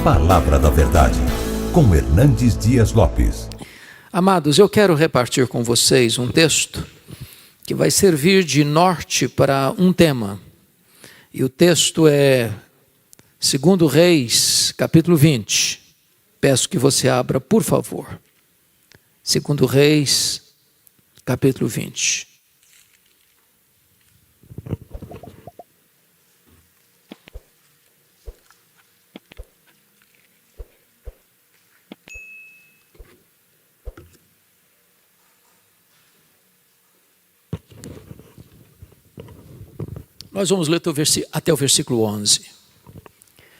Palavra da Verdade, com Hernandes Dias Lopes. Amados, eu quero repartir com vocês um texto que vai servir de norte para um tema. E o texto é 2 Reis, capítulo 20. Peço que você abra, por favor. 2 Reis, capítulo 20. Nós vamos ler até o versículo 11.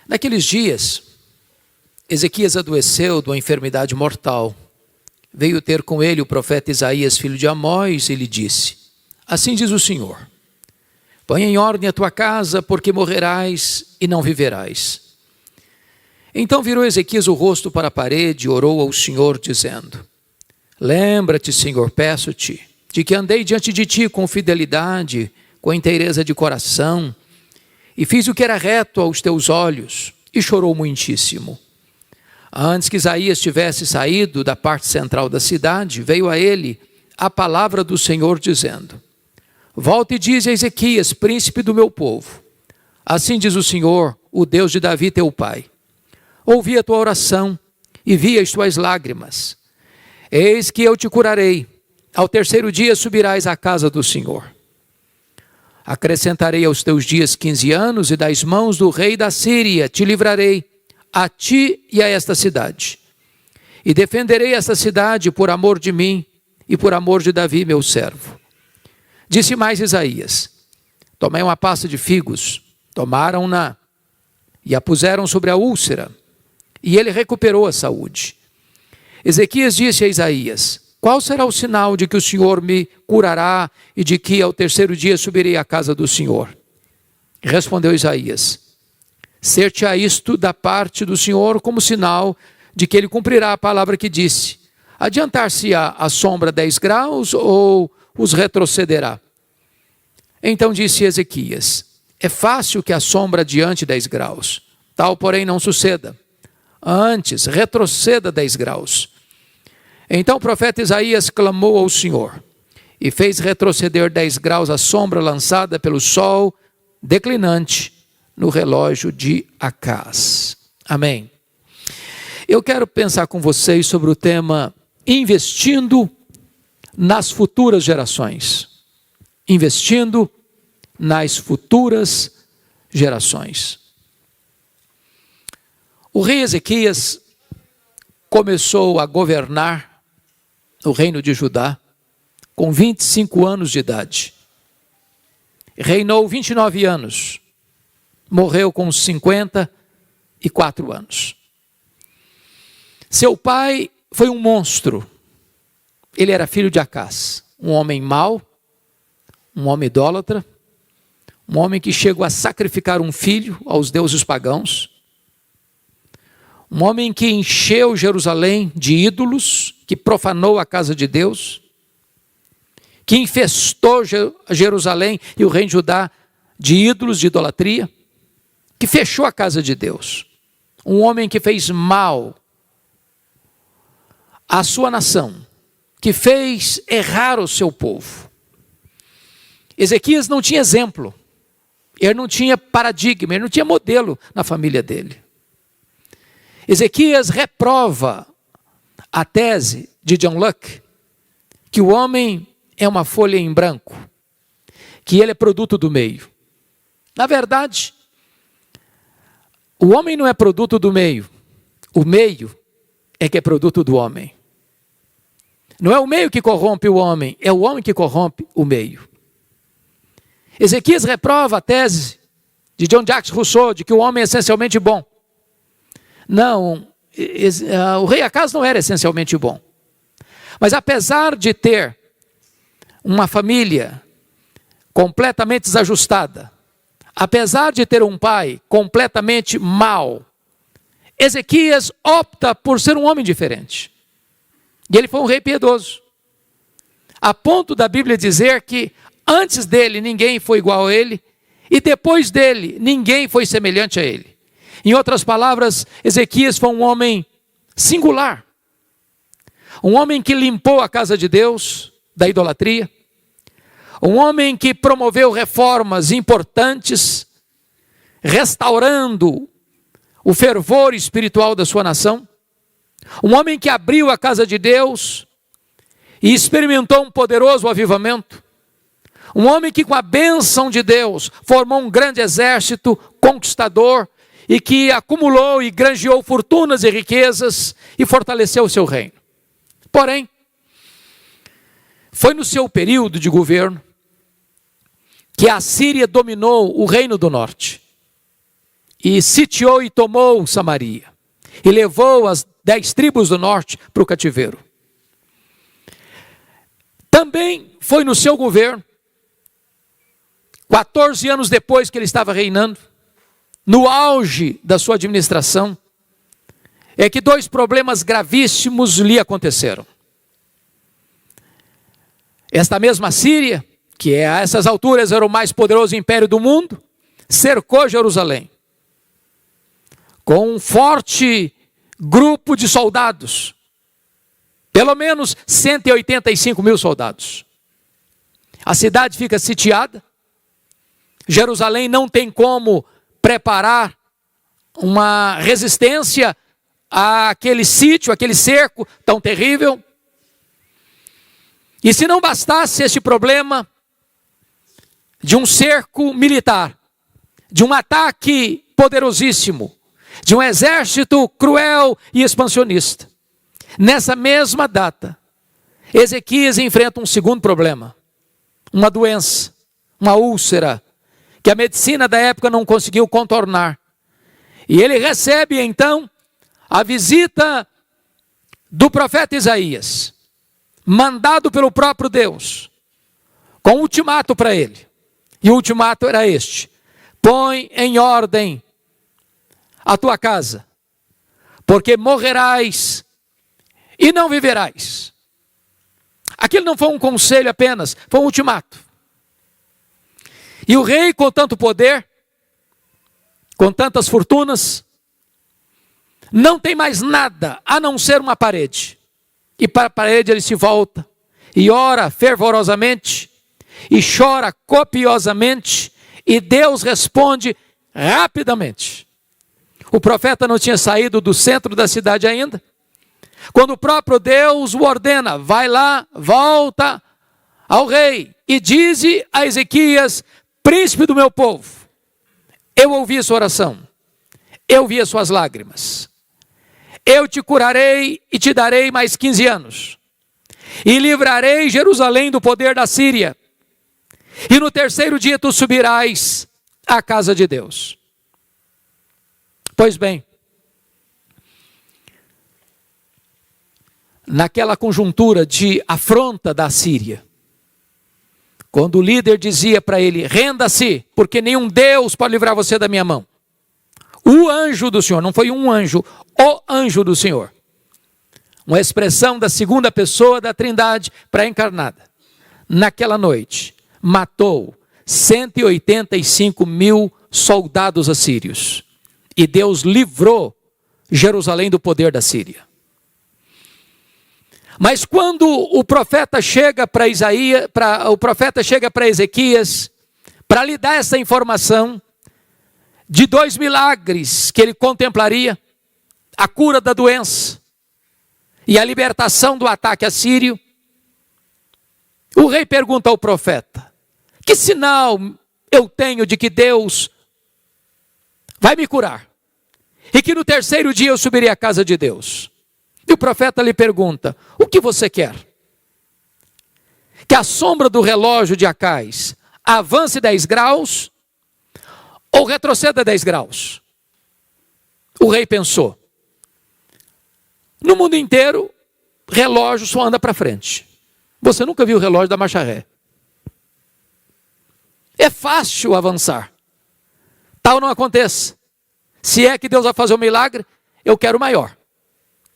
Naqueles dias, Ezequias adoeceu de uma enfermidade mortal. Veio ter com ele o profeta Isaías, filho de Amós, e lhe disse: Assim diz o Senhor: Põe em ordem a tua casa, porque morrerás e não viverás. Então virou Ezequias o rosto para a parede e orou ao Senhor, dizendo: Lembra-te, Senhor, peço-te, de que andei diante de ti com fidelidade, com inteireza de coração, e fiz o que era reto aos teus olhos, e chorou muitíssimo. Antes que Isaías tivesse saído da parte central da cidade, veio a ele a palavra do Senhor, dizendo: Volta e dize a Ezequias, príncipe do meu povo: Assim diz o Senhor, o Deus de Davi teu pai: Ouvi a tua oração e vi as tuas lágrimas. Eis que eu te curarei. Ao terceiro dia subirás à casa do Senhor. Acrescentarei aos teus dias 15 anos, e das mãos do rei da Síria te livrarei, a ti e a esta cidade. E defenderei esta cidade por amor de mim e por amor de Davi, meu servo. Disse mais Isaías: Tomai uma pasta de figos, tomaram-na e a puseram sobre a úlcera, e ele recuperou a saúde. Ezequias disse a Isaías: Qual será o sinal de que o Senhor me curará e de que ao terceiro dia subirei à casa do Senhor? Respondeu Isaías: Ser-te-á isto da parte do Senhor como sinal de que ele cumprirá a palavra que disse. Adiantar-se-á a sombra 10 graus ou os retrocederá? Então disse Ezequias: É fácil que a sombra adiante 10 graus. Tal, porém, não suceda. Antes, retroceda 10 graus. Então o profeta Isaías clamou ao Senhor e fez retroceder 10 graus a sombra lançada pelo sol declinante no relógio de Acaz. Amém. Eu quero pensar com vocês sobre o tema investindo nas futuras gerações. Investindo nas futuras gerações. O rei Ezequias começou a governar no reino de Judá com 25 anos de idade. Reinou 29 anos. Morreu com 54 anos. Seu pai foi um monstro. Ele era filho de Acaz, um homem mau, um homem idólatra, um homem que chegou a sacrificar um filho aos deuses pagãos, um homem que encheu Jerusalém de ídolos, que profanou a casa de Deus, que infestou Jerusalém e o reino de Judá de ídolos, de idolatria, que fechou a casa de Deus. Um homem que fez mal à sua nação, que fez errar o seu povo. Ezequias não tinha exemplo, ele não tinha paradigma, ele não tinha modelo na família dele. Ezequias reprova a tese de John Locke, que o homem é uma folha em branco, que ele é produto do meio. Na verdade, o homem não é produto do meio, o meio é que é produto do homem. Não é o meio que corrompe o homem, é o homem que corrompe o meio. Ezequias reprova a tese de John Jacques Rousseau, de que o homem é essencialmente bom. Não, o rei Acaz não era essencialmente bom. Mas apesar de ter uma família completamente desajustada, apesar de ter um pai completamente mau, Ezequias opta por ser um homem diferente. E ele foi um rei piedoso. A ponto da Bíblia dizer que antes dele ninguém foi igual a ele, e depois dele ninguém foi semelhante a ele. Em outras palavras, Ezequias foi um homem singular. Um homem que limpou a casa de Deus da idolatria. Um homem que promoveu reformas importantes, restaurando o fervor espiritual da sua nação. Um homem que abriu a casa de Deus e experimentou um poderoso avivamento. Um homem que, com a bênção de Deus, formou um grande exército conquistador e que acumulou e granjeou fortunas e riquezas e fortaleceu o seu reino. Porém, foi no seu período de governo que a Síria dominou o reino do norte e sitiou e tomou Samaria e levou as 10 tribos do norte para o cativeiro. Também foi no seu governo, 14 anos depois que ele estava reinando, no auge da sua administração, é que 2 problemas gravíssimos lhe aconteceram. Esta mesma Síria, que a essas alturas era o mais poderoso império do mundo, cercou Jerusalém com um forte grupo de soldados, pelo menos 185 mil soldados. A cidade fica sitiada, Jerusalém não tem como preparar uma resistência àquele sítio, àquele cerco tão terrível. E se não bastasse este problema de um cerco militar, de um ataque poderosíssimo, de um exército cruel e expansionista, nessa mesma data, Ezequias enfrenta um segundo problema, uma doença, uma úlcera, que a medicina da época não conseguiu contornar. E ele recebe então a visita do profeta Isaías, mandado pelo próprio Deus, com um ultimato para ele. E o ultimato era este: põe em ordem a tua casa, porque morrerás e não viverás. Aquilo não foi um conselho apenas, foi um ultimato. E o rei, com tanto poder, com tantas fortunas, não tem mais nada a não ser uma parede. E para a parede ele se volta e ora fervorosamente e chora copiosamente, e Deus responde rapidamente. O profeta não tinha saído do centro da cidade ainda, quando o próprio Deus o ordena: vai lá, volta ao rei e dize a Ezequias, príncipe do meu povo, eu ouvi a sua oração, eu vi as suas lágrimas, eu te curarei e te darei mais 15 anos, e livrarei Jerusalém do poder da Síria, e no 3º dia tu subirás à casa de Deus. Pois bem, naquela conjuntura de afronta da Síria, quando o líder dizia para ele: renda-se, porque nenhum Deus pode livrar você da minha mão. O anjo do Senhor, não foi um anjo, o anjo do Senhor. Uma expressão da segunda pessoa da Trindade pré-encarnada. Naquela noite, matou 185 mil soldados assírios. E Deus livrou Jerusalém do poder da Síria. Mas quando o profeta chega para Ezequias, para lhe dar essa informação de 2 milagres que ele contemplaria, a cura da doença e a libertação do ataque assírio, o rei pergunta ao profeta: que sinal eu tenho de que Deus vai me curar? E que no 3º dia eu subirei à casa de Deus? E o profeta lhe pergunta: o que você quer? Que a sombra do relógio de Acais avance 10 graus ou retroceda 10 graus? O rei pensou: no mundo inteiro, relógio só anda para frente. Você nunca viu o relógio da marcha ré. É fácil avançar. Tal não aconteça. Se é que Deus vai fazer um milagre, eu quero maior.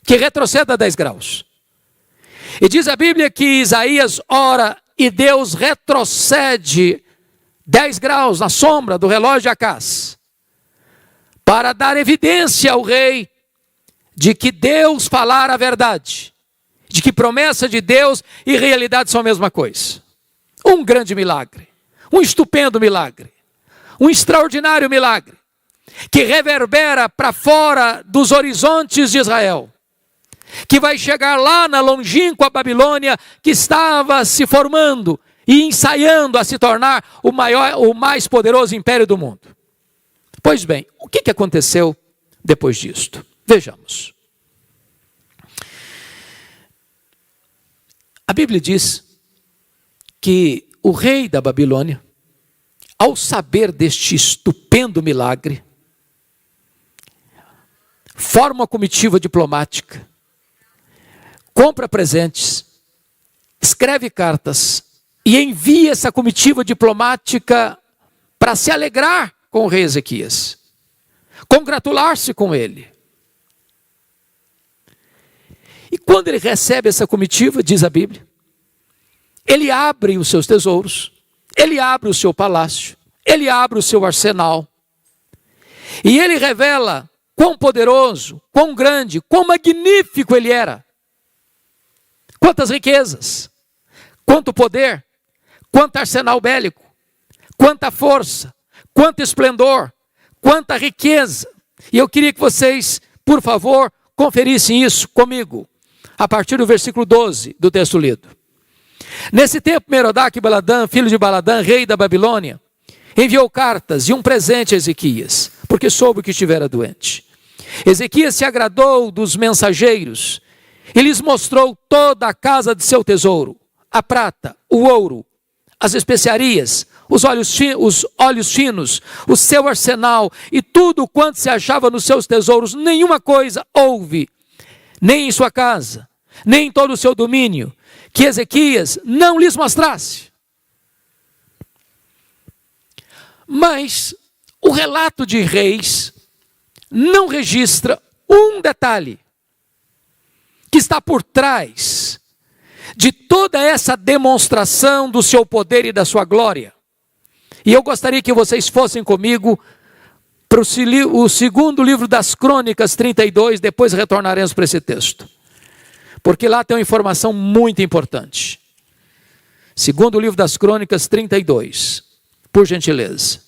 Que retroceda 10 graus. E diz a Bíblia que Isaías ora e Deus retrocede 10 graus na sombra do relógio de Acás, para dar evidência ao rei de que Deus falara a verdade, de que promessa de Deus e realidade são a mesma coisa. Um grande milagre, um estupendo milagre, um extraordinário milagre, que reverbera para fora dos horizontes de Israel, que vai chegar lá na longínqua Babilônia, que estava se formando e ensaiando a se tornar o mais poderoso império do mundo. Pois bem, o que aconteceu depois disto? Vejamos. A Bíblia diz que o rei da Babilônia, ao saber deste estupendo milagre, forma uma comitiva diplomática, compra presentes, escreve cartas e envia essa comitiva diplomática para se alegrar com o rei Ezequias, congratular-se com ele. E quando ele recebe essa comitiva, diz a Bíblia, ele abre os seus tesouros, ele abre o seu palácio, ele abre o seu arsenal, e ele revela quão poderoso, quão grande, quão magnífico ele era. Quantas riquezas, quanto poder, quanto arsenal bélico, quanta força, quanto esplendor, quanta riqueza. E eu queria que vocês, por favor, conferissem isso comigo, a partir do versículo 12 do texto lido. Nesse tempo, Merodach-Baladã, filho de Baladã, rei da Babilônia, enviou cartas e um presente a Ezequias, porque soube que estivera doente. Ezequias se agradou dos mensageiros e lhes mostrou toda a casa de seu tesouro, a prata, o ouro, as especiarias, os óleos finos, o seu arsenal e tudo quanto se achava nos seus tesouros. Nenhuma coisa houve, nem em sua casa, nem em todo o seu domínio, que Ezequias não lhes mostrasse. Mas o relato de Reis não registra um detalhe que está por trás de toda essa demonstração do seu poder e da sua glória. E eu gostaria que vocês fossem comigo para o segundo livro das Crônicas 32, depois retornaremos para esse texto, porque lá tem uma informação muito importante. Segundo livro das Crônicas 32, por gentileza,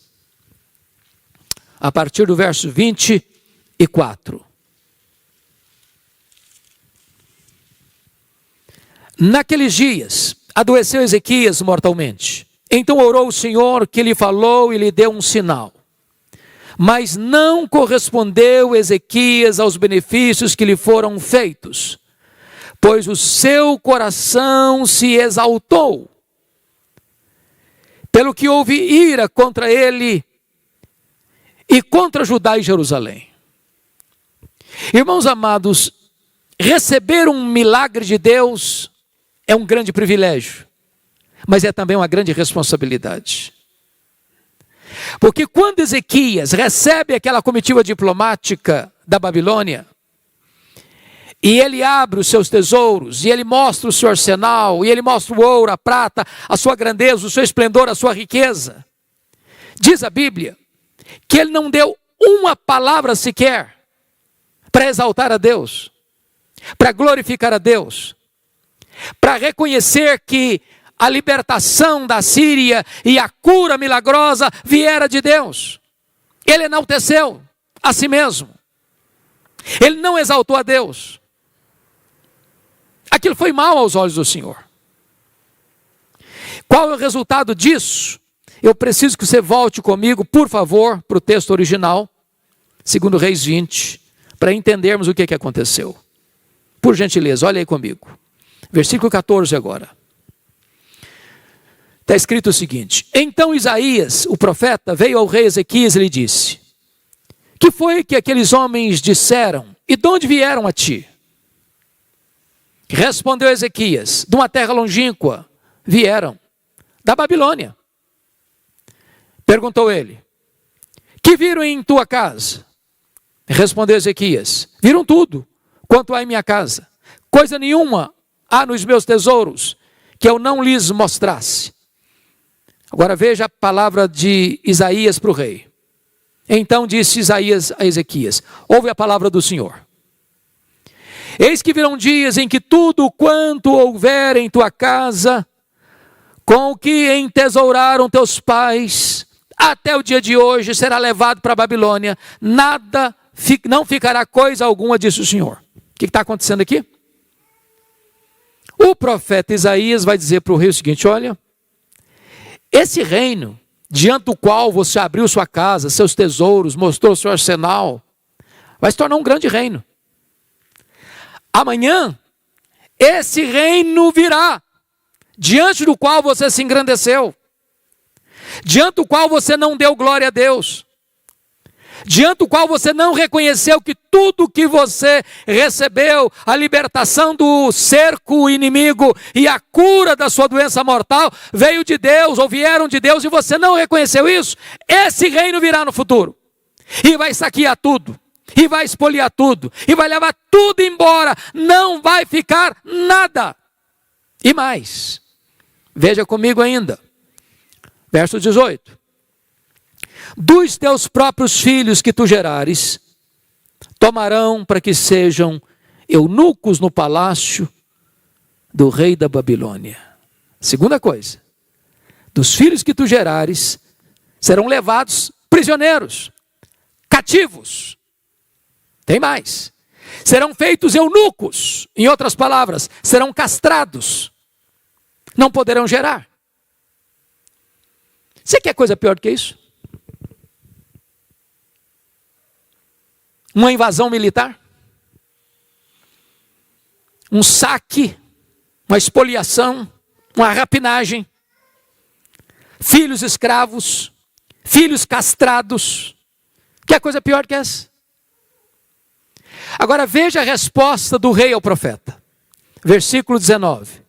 a partir do verso 24. Naqueles dias, adoeceu Ezequias mortalmente. Então orou o Senhor, que lhe falou e lhe deu um sinal. Mas não correspondeu Ezequias aos benefícios que lhe foram feitos, pois o seu coração se exaltou, pelo que houve ira contra ele e contra Judá e Jerusalém. Irmãos amados, receber um milagre de Deus é um grande privilégio, mas é também uma grande responsabilidade. Porque quando Ezequias recebe aquela comitiva diplomática da Babilônia, e ele abre os seus tesouros, e ele mostra o seu arsenal, e ele mostra o ouro, a prata, a sua grandeza, o seu esplendor, a sua riqueza, diz a Bíblia que ele não deu uma palavra sequer para exaltar a Deus, para glorificar a Deus, para reconhecer que a libertação da Síria e a cura milagrosa viera de Deus. Ele enalteceu a si mesmo, ele não exaltou a Deus. Aquilo foi mal aos olhos do Senhor. Qual é o resultado disso? Eu preciso que você volte comigo, por favor, para o texto original, 2 Reis 20, para entendermos o que aconteceu. Por gentileza, olha aí comigo. Versículo 14 agora. Está escrito o seguinte: então Isaías, o profeta, veio ao rei Ezequias e lhe disse: que foi que aqueles homens disseram e de onde vieram a ti? Respondeu Ezequias: de uma terra longínqua vieram, da Babilônia. Perguntou ele: que viram em tua casa? Respondeu Ezequias: viram tudo quanto há em minha casa, coisa nenhuma há nos meus tesouros que eu não lhes mostrasse. Agora veja a palavra de Isaías para o rei. Então disse Isaías a Ezequias: ouve a palavra do Senhor. Eis que virão dias em que tudo quanto houver em tua casa, com o que entesouraram teus pais, até o dia de hoje será levado para a Babilônia, não ficará coisa alguma, disse o Senhor. O que está acontecendo aqui? O profeta Isaías vai dizer para o rei o seguinte: olha, esse reino, diante do qual você abriu sua casa, seus tesouros, mostrou seu arsenal, vai se tornar um grande reino. Amanhã, esse reino virá, diante do qual você se engrandeceu, diante do qual você não deu glória a Deus, diante do qual você não reconheceu que tudo que você recebeu, a libertação do cerco inimigo e a cura da sua doença mortal, veio de Deus ou vieram de Deus, e você não reconheceu isso, esse reino virá no futuro, e vai saquear tudo, e vai espoliar tudo, e vai levar tudo embora, não vai ficar nada. E mais, veja comigo ainda, verso 18: dos teus próprios filhos que tu gerares, tomarão para que sejam eunucos no palácio do rei da Babilônia. Segunda coisa, dos filhos que tu gerares, serão levados prisioneiros, cativos. Tem mais, serão feitos eunucos, em outras palavras, serão castrados, não poderão gerar. Você quer coisa pior do que isso? Uma invasão militar? Um saque? Uma espoliação? Uma rapinagem? Filhos escravos? Filhos castrados? Quer coisa pior do que essa? Agora veja a resposta do rei ao profeta. Versículo 19.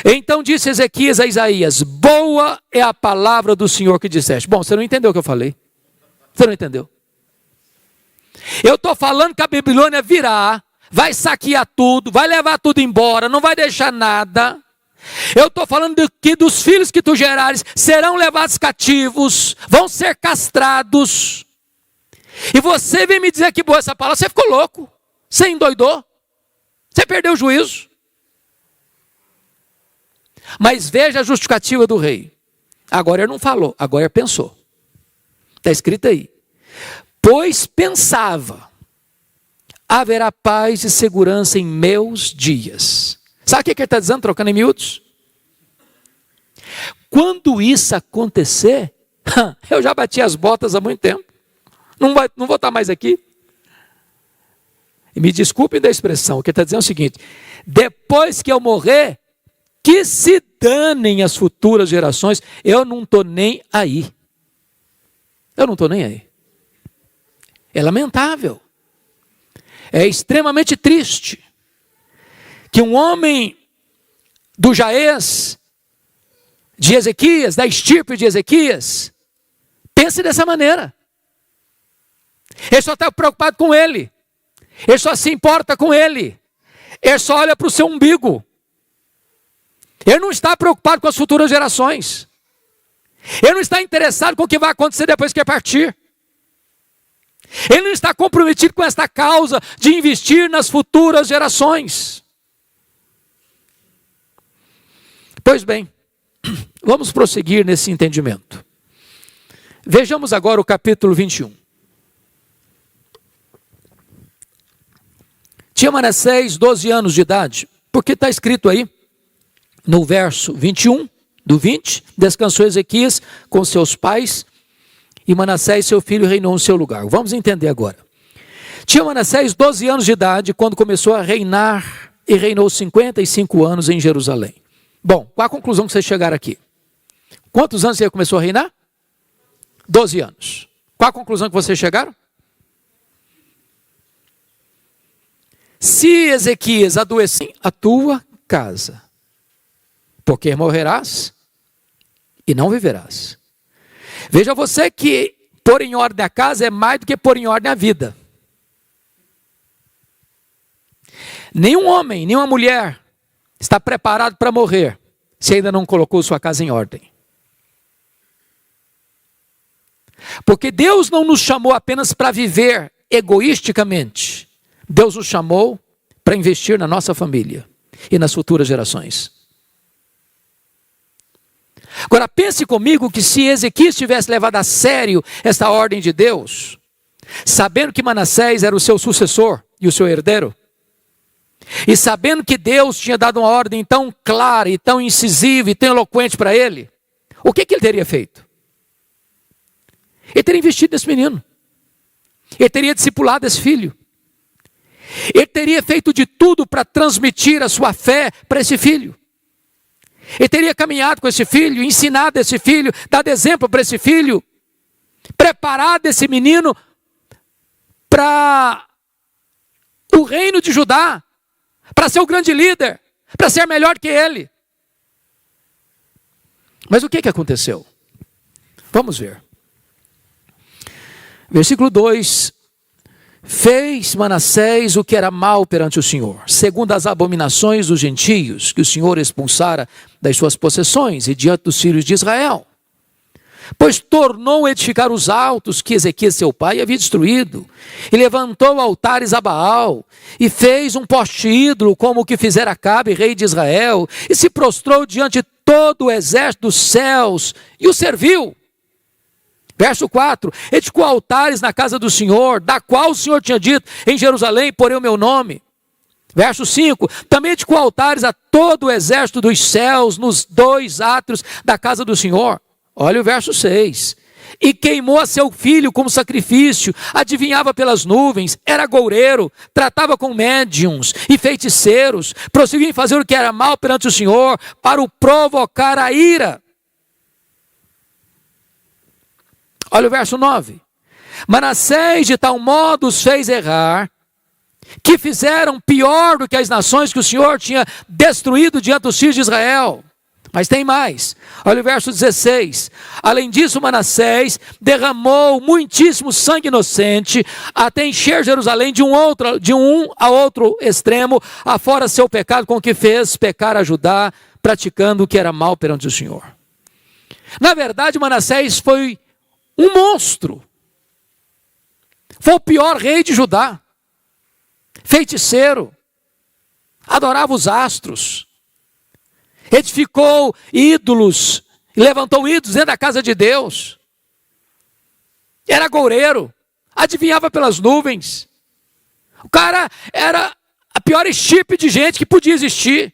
Então disse Ezequias a Isaías: boa é a palavra do Senhor que disseste. Bom, você não entendeu o que eu falei. Você não entendeu. Eu estou falando que a Babilônia virá, vai saquear tudo, vai levar tudo embora, não vai deixar nada. Eu estou falando que dos filhos que tu gerares serão levados cativos, vão ser castrados. E você vem me dizer que boa essa palavra, você ficou louco, você endoidou, você perdeu o juízo. Mas veja a justificativa do rei. Agora ele não falou, agora ele pensou. Está escrito aí: pois pensava, haverá paz e segurança em meus dias. Sabe o que ele está dizendo, trocando em miúdos? Quando isso acontecer, eu já bati as botas há muito tempo. Não vou estar mais aqui. E me desculpem da expressão, o que ele está dizendo é o seguinte: depois que eu morrer, que se danem as futuras gerações, eu não estou nem aí. Eu não estou nem aí. É lamentável, é extremamente triste que um homem do jaez de Ezequias, da estirpe de Ezequias, pense dessa maneira. Ele só está preocupado com ele, ele só se importa com ele, ele só olha para o seu umbigo, ele não está preocupado com as futuras gerações, ele não está interessado com o que vai acontecer depois que ele partir. Ele não está comprometido com esta causa de investir nas futuras gerações. Pois bem, vamos prosseguir nesse entendimento. Vejamos agora o capítulo 21. Tinha Manassés 12 anos de idade, porque está escrito aí, no verso 21, do 20, descansou Ezequias com seus pais, e Manassés, seu filho, reinou no seu lugar. Vamos entender agora. Tinha Manassés 12 anos de idade quando começou a reinar, e reinou 55 anos em Jerusalém. Bom, qual a conclusão que vocês chegaram aqui? Quantos anos ele começou a reinar? 12 anos. Qual a conclusão que vocês chegaram? Se Ezequias adoecer a tua casa, porque morrerás e não viverás. Veja você que pôr em ordem a casa é mais do que pôr em ordem a vida. Nenhum homem, nenhuma mulher está preparado para morrer se ainda não colocou sua casa em ordem. Porque Deus não nos chamou apenas para viver egoisticamente. Deus nos chamou para investir na nossa família e nas futuras gerações. Agora pense comigo que se Ezequias tivesse levado a sério essa ordem de Deus, sabendo que Manassés era o seu sucessor e o seu herdeiro, e sabendo que Deus tinha dado uma ordem tão clara e tão incisiva e tão eloquente para ele, o que ele teria feito? Ele teria investido nesse menino. Ele teria discipulado esse filho. Ele teria feito de tudo para transmitir a sua fé para esse filho. Ele teria caminhado com esse filho, ensinado esse filho, dado exemplo para esse filho, preparado esse menino para o reino de Judá, para ser o grande líder, para ser melhor que ele. Mas o que aconteceu? Vamos ver. Versículo 2. Fez Manassés o que era mal perante o Senhor, segundo as abominações dos gentios, que o Senhor expulsara das suas possessões e diante dos filhos de Israel. Pois tornou a edificar os altos que Ezequias seu pai havia destruído, e levantou altares a Baal, e fez um poste ídolo como o que fizera Acabe, rei de Israel, e se prostrou diante de todo o exército dos céus, e o serviu. Verso 4, edificou altares na casa do Senhor, da qual o Senhor tinha dito, em Jerusalém porei o meu nome. Verso 5, também edificou altares a todo o exército dos céus, nos 2 átrios da casa do Senhor. Olha o verso 6. E queimou a seu filho como sacrifício, adivinhava pelas nuvens, era goureiro, tratava com médiuns e feiticeiros, prosseguiu em fazer o que era mal perante o Senhor, para o provocar a ira. Olha o verso 9. Manassés de tal modo os fez errar, que fizeram pior do que as nações que o Senhor tinha destruído diante dos filhos de Israel. Mas tem mais. Olha o verso 16. Além disso, Manassés derramou muitíssimo sangue inocente, até encher Jerusalém de um a outro extremo, afora seu pecado, com que fez pecar a Judá, praticando o que era mal perante o Senhor. Na verdade, Manassés foi um monstro. Foi o pior rei de Judá. Feiticeiro. Adorava os astros. Edificou ídolos. Levantou ídolos dentro da casa de Deus. Era goureiro. Adivinhava pelas nuvens. O cara era a pior estirpe de gente que podia existir.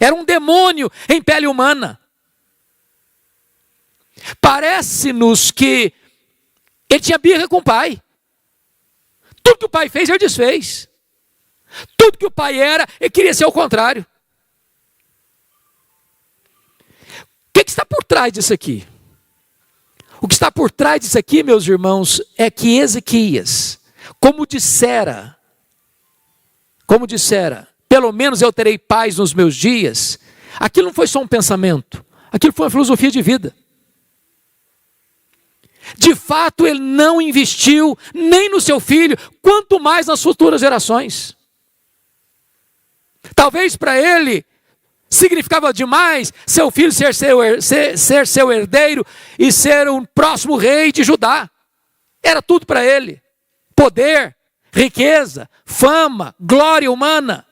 Era um demônio em pele humana. Parece-nos que ele tinha birra com o pai. Tudo que o pai fez, ele desfez. Tudo que o pai era, ele queria ser o contrário. O que está por trás disso aqui? O que está por trás disso aqui, meus irmãos, é que Ezequias, como dissera, pelo menos eu terei paz nos meus dias, aquilo não foi só um pensamento, aquilo foi uma filosofia de vida. De fato, ele não investiu nem no seu filho, quanto mais nas futuras gerações. Talvez para ele significava demais seu filho ser seu herdeiro e ser um próximo rei de Judá. Era tudo para ele. Poder, riqueza, fama, glória humana.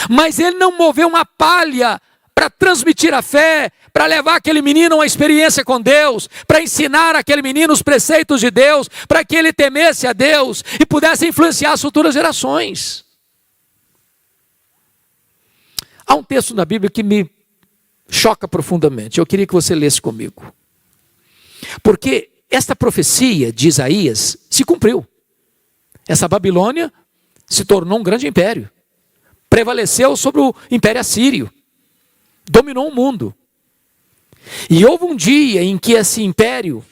Mas ele não moveu uma palha para transmitir a fé, para levar aquele menino a uma experiência com Deus, para ensinar aquele menino os preceitos de Deus, para que ele temesse a Deus e pudesse influenciar as futuras gerações. Há um texto na Bíblia que me choca profundamente. Eu queria que você lesse comigo. Porque esta profecia de Isaías se cumpriu. Essa Babilônia se tornou um grande império. Prevaleceu sobre o Império Assírio. Dominou o mundo. E houve um dia em que esse império,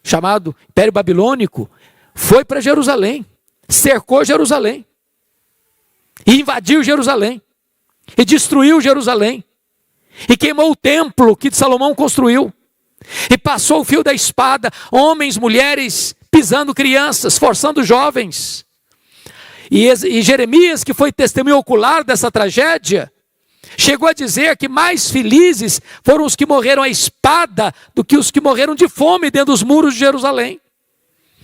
chamado Império Babilônico, foi para Jerusalém, cercou Jerusalém, e invadiu Jerusalém, e destruiu Jerusalém, e queimou o templo que Salomão construiu, e passou o fio da espada, homens, mulheres, pisando crianças, forçando jovens. E Jeremias, que foi testemunho ocular dessa tragédia, Chegou a dizer que mais felizes foram os que morreram à espada do que os que morreram de fome dentro dos muros de Jerusalém.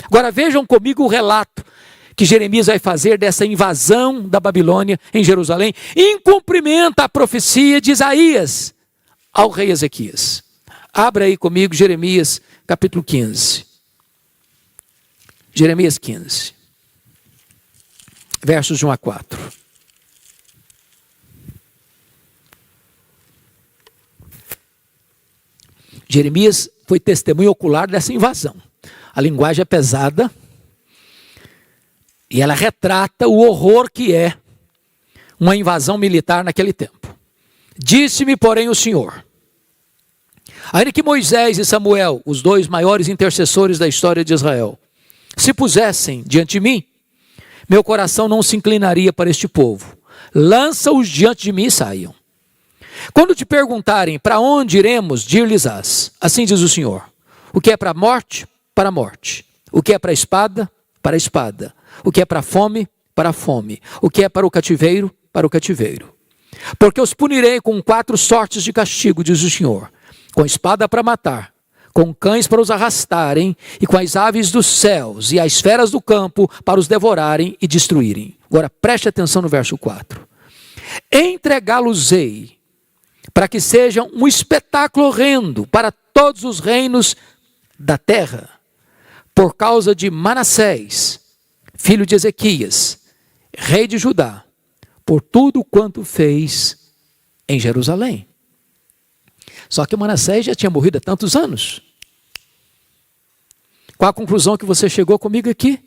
Agora vejam comigo o relato que Jeremias vai fazer dessa invasão da Babilônia em Jerusalém, em cumprimento à profecia de Isaías ao rei Ezequias. Abra aí comigo Jeremias capítulo 15. Jeremias 15, versos de 1 a 4. Jeremias foi testemunho ocular dessa invasão. A linguagem é pesada e ela retrata o horror que é uma invasão militar naquele tempo. Disse-me, porém, o Senhor: ainda que Moisés e Samuel, os dois maiores intercessores da história de Israel, se pusessem diante de mim, meu coração não se inclinaria para este povo. Lança-os diante de mim e saiam. Quando te perguntarem para onde iremos, dir-lhes-ás: assim diz o Senhor, o que é para a morte, para a morte. O que é para a espada, para a espada. O que é para a fome, para a fome. O que é para o cativeiro, para o cativeiro. Porque os punirei com 4 sortes de castigo, diz o Senhor: com espada para matar, com cães para os arrastarem, e com as aves dos céus e as feras do campo para os devorarem e destruírem. Agora preste atenção no verso 4. Entregá-los-ei para que sejam um espetáculo horrendo para todos os reinos da terra, por causa de Manassés, filho de Ezequias, rei de Judá, por tudo quanto fez em Jerusalém. Só que Manassés já tinha morrido há tantos anos. Qual a conclusão que você chegou comigo aqui?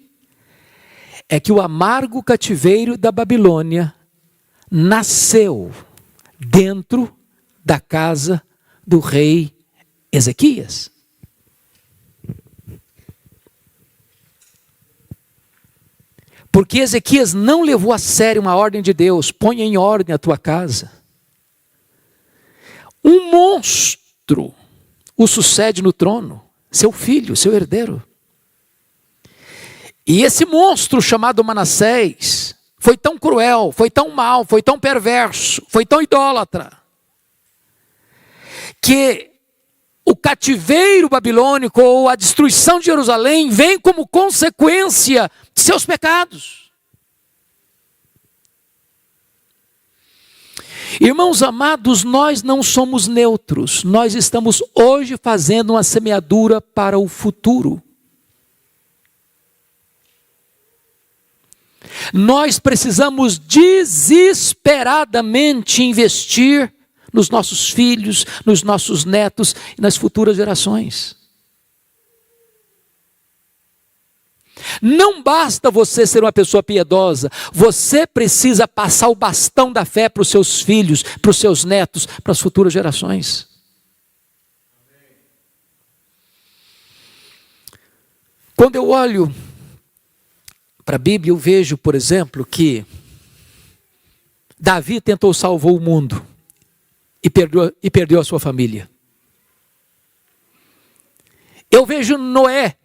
É que o amargo cativeiro da Babilônia nasceu dentro da casa do rei Ezequias. Porque Ezequias não levou a sério uma ordem de Deus: ponha em ordem a tua casa. Um monstro o sucede no trono, seu filho, seu herdeiro. E esse monstro chamado Manassés foi tão cruel, foi tão mau, foi tão perverso, foi tão idólatra, que o cativeiro babilônico ou a destruição de Jerusalém vem como consequência de seus pecados. Irmãos amados, nós não somos neutros, nós estamos hoje fazendo uma semeadura para o futuro. Nós precisamos desesperadamente investir nos nossos filhos, nos nossos netos e nas futuras gerações. Não basta você ser uma pessoa piedosa, você precisa passar o bastão da fé para os seus filhos, para os seus netos, para as futuras gerações. Quando eu olho para a Bíblia, eu vejo, por exemplo, que Davi tentou salvar o mundo e perdeu a sua família. Eu vejo Noé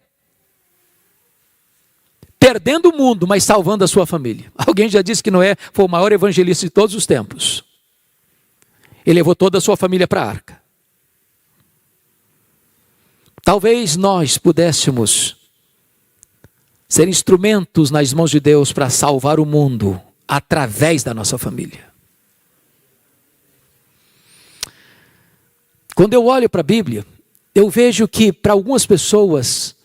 perdendo o mundo, mas salvando a sua família. Alguém já disse que Noé foi o maior evangelista de todos os tempos. Ele levou toda a sua família para a arca. Talvez nós pudéssemos ser instrumentos nas mãos de Deus para salvar o mundo através da nossa família. Quando eu olho para a Bíblia, eu vejo que para algumas pessoas,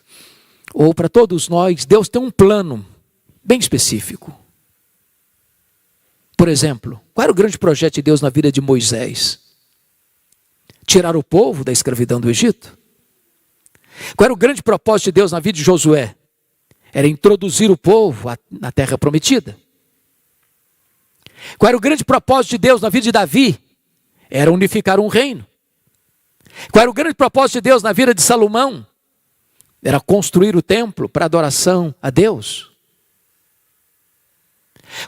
ou para todos nós, Deus tem um plano bem específico. Por exemplo, qual era o grande projeto de Deus na vida de Moisés? Tirar o povo da escravidão do Egito. Qual era o grande propósito de Deus na vida de Josué? Era introduzir o povo na terra prometida. Qual era o grande propósito de Deus na vida de Davi? Era unificar um reino. Qual era o grande propósito de Deus na vida de Salomão? Era construir o templo para adoração a Deus.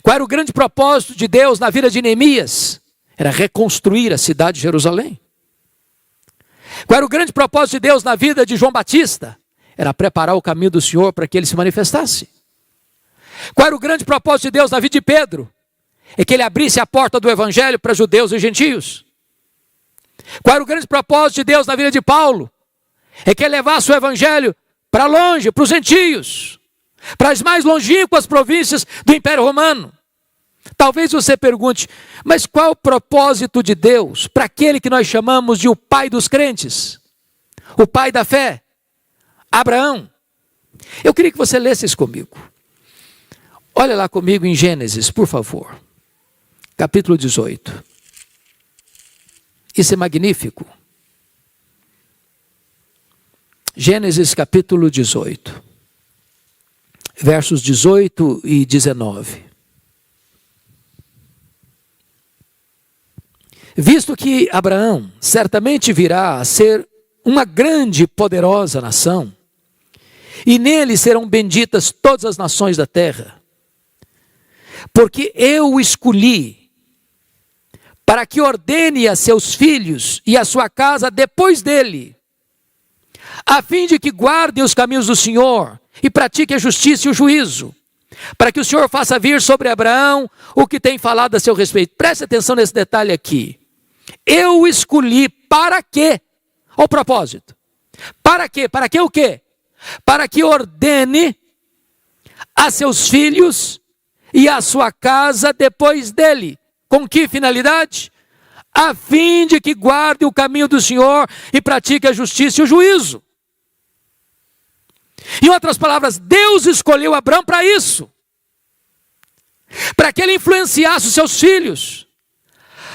Qual era o grande propósito de Deus na vida de Neemias? Era reconstruir a cidade de Jerusalém. Qual era o grande propósito de Deus na vida de João Batista? Era preparar o caminho do Senhor para que ele se manifestasse. Qual era o grande propósito de Deus na vida de Pedro? É que ele abrisse a porta do evangelho para judeus e gentios. Qual era o grande propósito de Deus na vida de Paulo? É que ele levasse o evangelho para longe, para os gentios, para as mais longínquas províncias do Império Romano. Talvez você pergunte, mas qual o propósito de Deus para aquele que nós chamamos de o pai dos crentes? O pai da fé? Abraão. Eu queria que você lesse isso comigo. Olha lá comigo em Gênesis, por favor. Capítulo 18. Isso é magnífico. Gênesis capítulo 18. Versos 18 e 19. Visto que Abraão certamente virá a ser uma grande e poderosa nação, e nele serão benditas todas as nações da terra, porque eu o escolhi para que ordene a seus filhos e a sua casa depois dele, a fim de que guardem os caminhos do Senhor e pratiquem a justiça e o juízo, para que o Senhor faça vir sobre Abraão o que tem falado a seu respeito. Preste atenção nesse detalhe aqui. Eu o escolhi para quê? Olha o propósito. Para quê? Para que o quê? Para que ordene a seus filhos e a sua casa depois dele. Com que finalidade? A fim de que guarde o caminho do Senhor e pratique a justiça e o juízo. Em outras palavras, Deus escolheu Abraão para isso. Para que ele influenciasse os seus filhos,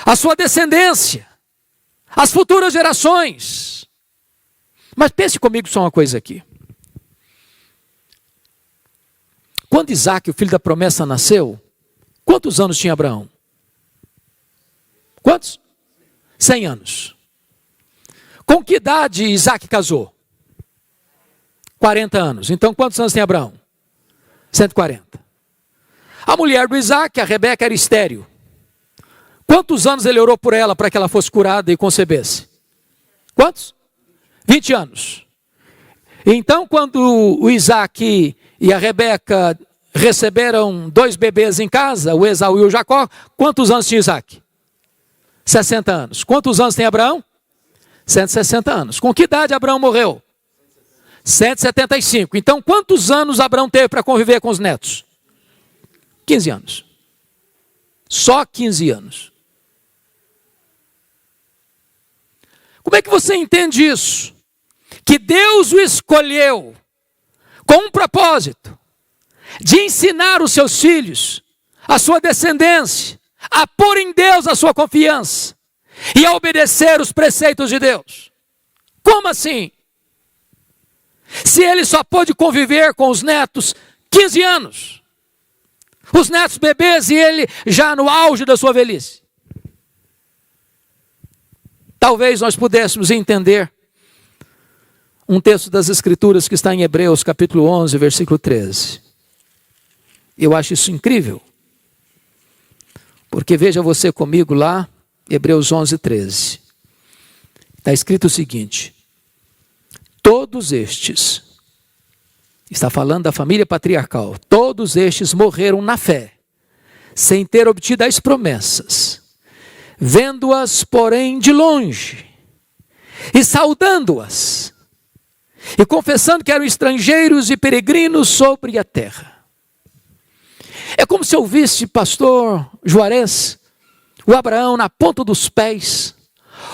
a sua descendência, as futuras gerações. Mas pense comigo só uma coisa aqui. Quando Isaac, o filho da promessa, nasceu, quantos anos tinha Abraão? Quantos? 100 anos. Com que idade Isaac casou? 40 anos. Então quantos anos tem Abraão? 140. A mulher do Isaac, a Rebeca, era estéril. Quantos anos ele orou por ela para que ela fosse curada e concebesse? Quantos? 20 anos. Então, quando o Isaac e a Rebeca receberam 2 bebês em casa, o Esaú e o Jacó, quantos anos tinha Isaac? 60 anos. Quantos anos tem Abraão? 160 anos. Com que idade Abraão morreu? 175. Então, quantos anos Abraão teve para conviver com os netos? 15 anos. Só 15 anos. Como é que você entende isso? Que Deus o escolheu com um propósito de ensinar os seus filhos, a sua descendência, a pôr em Deus a sua confiança e a obedecer os preceitos de Deus. Como assim? Se ele só pôde conviver com os netos 15 anos, os netos bebês e ele já no auge da sua velhice. Talvez nós pudéssemos entender um texto das Escrituras que está em Hebreus capítulo 11, versículo 13. Eu acho isso incrível. Porque veja você comigo lá, Hebreus 11, 13. Está escrito o seguinte: todos estes, está falando da família patriarcal, todos estes morreram na fé, sem ter obtido as promessas, vendo-as, porém, de longe, e saudando-as, e confessando que eram estrangeiros e peregrinos sobre a terra. É como se eu visse, pastor Juarez, o Abraão na ponta dos pés,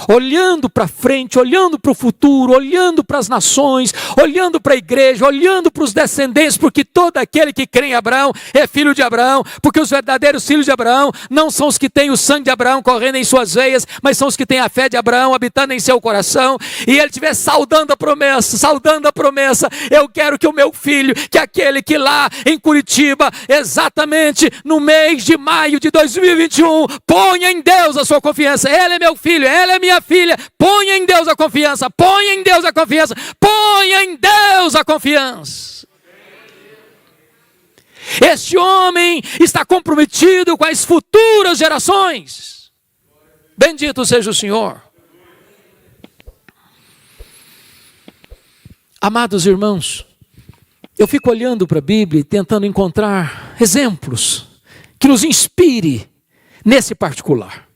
olhando para frente, olhando para o futuro, olhando para as nações, olhando para a igreja, olhando para os descendentes, porque todo aquele que crê em Abraão é filho de Abraão, porque os verdadeiros filhos de Abraão não são os que têm o sangue de Abraão correndo em suas veias, mas são os que têm a fé de Abraão habitando em seu coração, e ele estiver saudando a promessa, eu quero que o meu filho, que aquele que lá em Curitiba, exatamente no mês de maio de 2021, ponha em Deus a sua confiança. Ele é meu filho, ela é minha filha, ponha em Deus a confiança, ponha em Deus a confiança, ponha em Deus a confiança. Este homem está comprometido com as futuras gerações. Bendito seja o Senhor. Amados irmãos, eu fico olhando para a Bíblia e tentando encontrar exemplos que nos inspire nesse particular.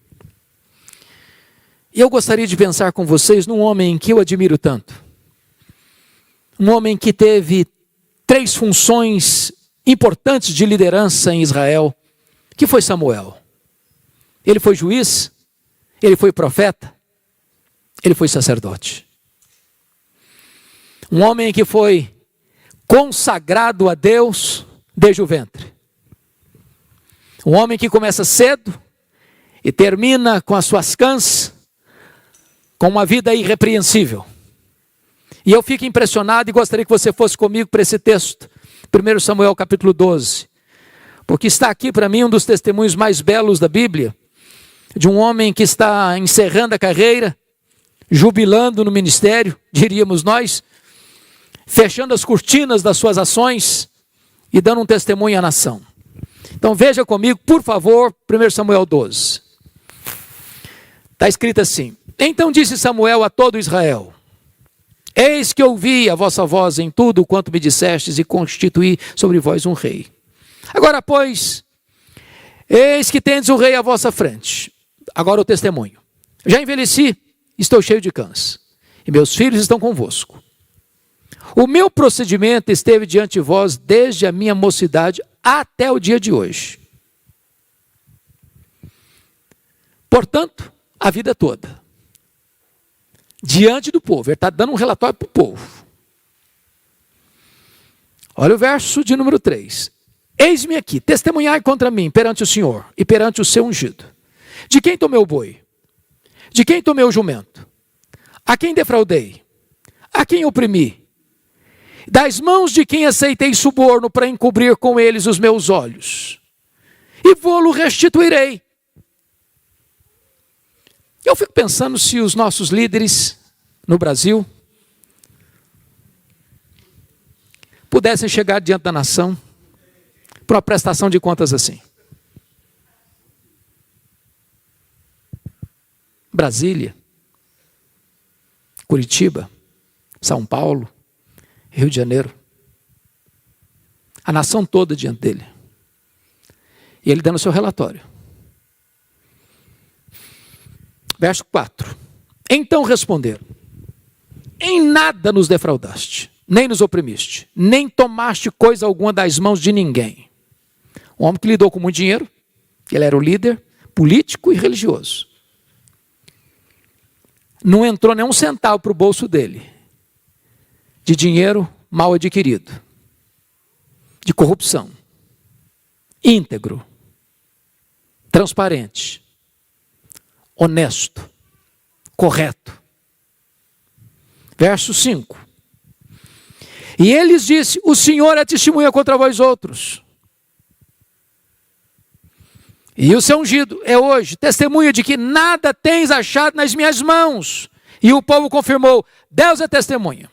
E eu gostaria de pensar com vocês num homem que eu admiro tanto. Um homem que teve 3 funções importantes de liderança em Israel, que foi Samuel. Ele foi juiz, ele foi profeta, ele foi sacerdote. Um homem que foi consagrado a Deus desde o ventre. Um homem que começa cedo e termina com as suas cãs, com uma vida irrepreensível. E eu fico impressionado e gostaria que você fosse comigo para esse texto, 1 Samuel capítulo 12, porque está aqui para mim um dos testemunhos mais belos da Bíblia, de um homem que está encerrando a carreira, jubilando no ministério, diríamos nós, fechando as cortinas das suas ações e dando um testemunho à nação. Então veja comigo, por favor, 1 Samuel 12. Está escrito assim: Então disse Samuel a todo Israel: Eis que ouvi a vossa voz em tudo quanto me dissestes e constituí sobre vós um rei. Agora, pois, eis que tendes um rei à vossa frente. Agora o testemunho. Já envelheci, estou cheio de cãs, e meus filhos estão convosco. O meu procedimento esteve diante de vós desde a minha mocidade até o dia de hoje. Portanto, a vida toda, diante do povo, ele está dando um relatório para o povo. Olha o verso de número 3. Eis-me aqui, testemunhai contra mim perante o Senhor e perante o seu ungido. De quem tomei o boi? De quem tomei o jumento? A quem defraudei? A quem oprimi? Das mãos de quem aceitei suborno para encobrir com eles os meus olhos? E vô-lo restituirei. Eu fico pensando se os nossos líderes no Brasil pudessem chegar diante da nação para uma prestação de contas assim. Brasília, Curitiba, São Paulo, Rio de Janeiro. A nação toda diante dele. E ele dando o seu relatório. Verso 4. Então responderam: Em nada nos defraudaste, nem nos oprimiste, nem tomaste coisa alguma das mãos de ninguém. Um homem que lidou com muito dinheiro, ele era o líder político e religioso. Não entrou nem um centavo para o bolso dele, de dinheiro mal adquirido, de corrupção, íntegro, transparente, honesto, correto. Verso 5. E ele lhes disse: O Senhor é testemunha contra vós outros. E o seu ungido é hoje testemunha de que nada tens achado nas minhas mãos. E o povo confirmou: Deus é testemunha.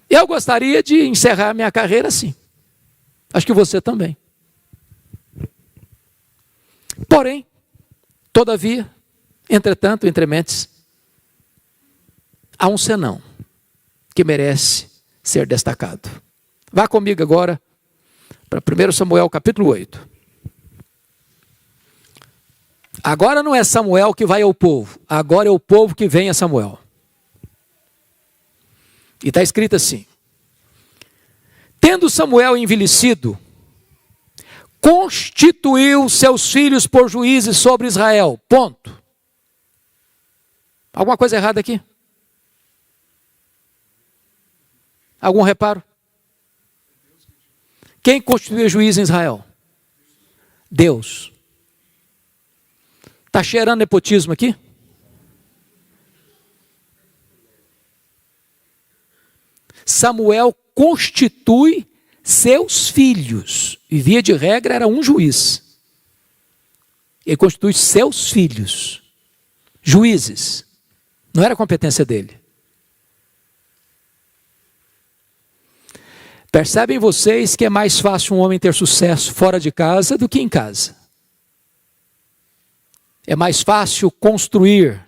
Eu gostaria de encerrar minha carreira assim. Acho que você também. Porém, todavia, entretanto, entrementes, há um senão que merece ser destacado. Vá comigo agora para 1 Samuel capítulo 8. Agora não é Samuel que vai ao povo, agora é o povo que vem a Samuel. E está escrito assim: Tendo Samuel envelhecido, constituiu seus filhos por juízes sobre Israel. Ponto. Alguma coisa errada aqui? Algum reparo? Quem constituiu juiz em Israel? Deus. Está cheirando nepotismo aqui? Samuel constitui seus filhos. E via de regra era um juiz. Ele constitui seus filhos. Juízes. Não era competência dele. Percebem vocês que é mais fácil um homem ter sucesso fora de casa do que em casa. É mais fácil construir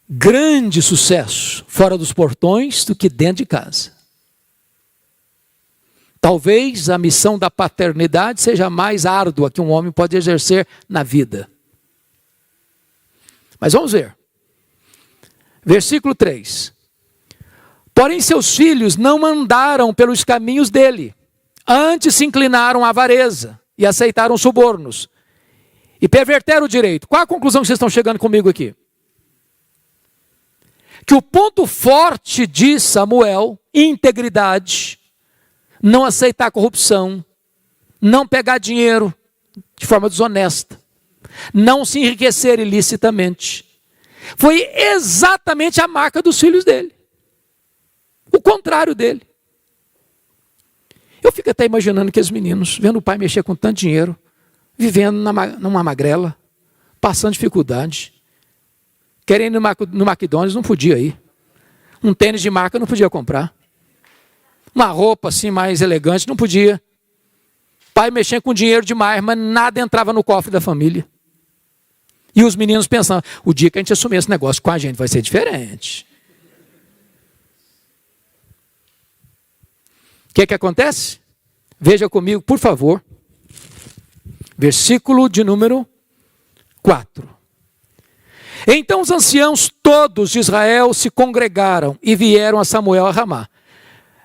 grande sucesso fora dos portões do que dentro de casa. Talvez a missão da paternidade seja mais árdua que um homem pode exercer na vida. Mas vamos ver. Versículo 3. Porém seus filhos não andaram pelos caminhos dele, antes se inclinaram à avareza e aceitaram subornos e perverteram o direito. Qual a conclusão que vocês estão chegando comigo aqui? Que o ponto forte de Samuel, integridade, não aceitar corrupção, não pegar dinheiro de forma desonesta, não se enriquecer ilicitamente, foi exatamente a marca dos filhos dele. O contrário dele. Eu fico até imaginando aqueles meninos, vendo o pai mexer com tanto dinheiro, vivendo numa magrela, passando dificuldade, querendo ir no McDonald's, não podia ir. Um tênis de marca não podia comprar. Uma roupa assim mais elegante, não podia. Pai mexendo com dinheiro demais, mas nada entrava no cofre da família. E os meninos pensando, o dia que a gente assumir esse negócio com a gente vai ser diferente. O que acontece? Veja comigo, por favor. Versículo de número 4. Então os anciãos todos de Israel se congregaram e vieram a Samuel a Ramá.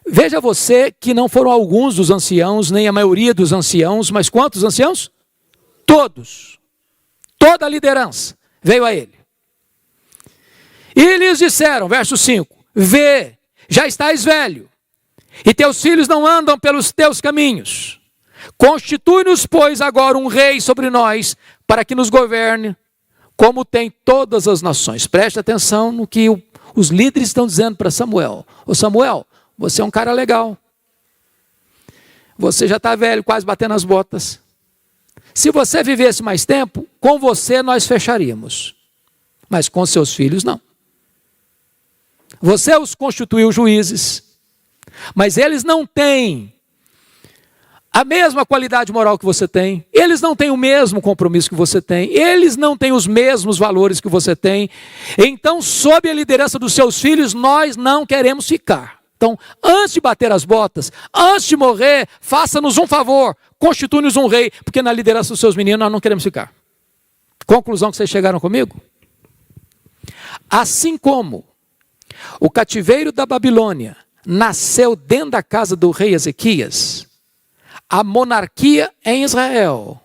Veja você que não foram alguns dos anciãos, nem a maioria dos anciãos, mas quantos anciãos? Todos. Toda a liderança veio a ele. E lhes disseram, verso 5, vê, já estás velho, e teus filhos não andam pelos teus caminhos. Constitui-nos, pois, agora um rei sobre nós, para que nos governe, como tem todas as nações. Preste atenção no que os líderes estão dizendo para Samuel. Ô Samuel, você é um cara legal. Você já está velho, quase batendo as botas. Se você vivesse mais tempo, com você nós fecharíamos. Mas com seus filhos, não. Você os constituiu juízes, mas eles não têm a mesma qualidade moral que você tem, eles não têm o mesmo compromisso que você tem, eles não têm os mesmos valores que você tem. Então, sob a liderança dos seus filhos, nós não queremos ficar. Então, antes de bater as botas, antes de morrer, faça-nos um favor, constitui-nos um rei, porque na liderança dos seus meninos nós não queremos ficar. Conclusão que vocês chegaram comigo? Assim como o cativeiro da Babilônia nasceu dentro da casa do rei Ezequias, a monarquia em Israel,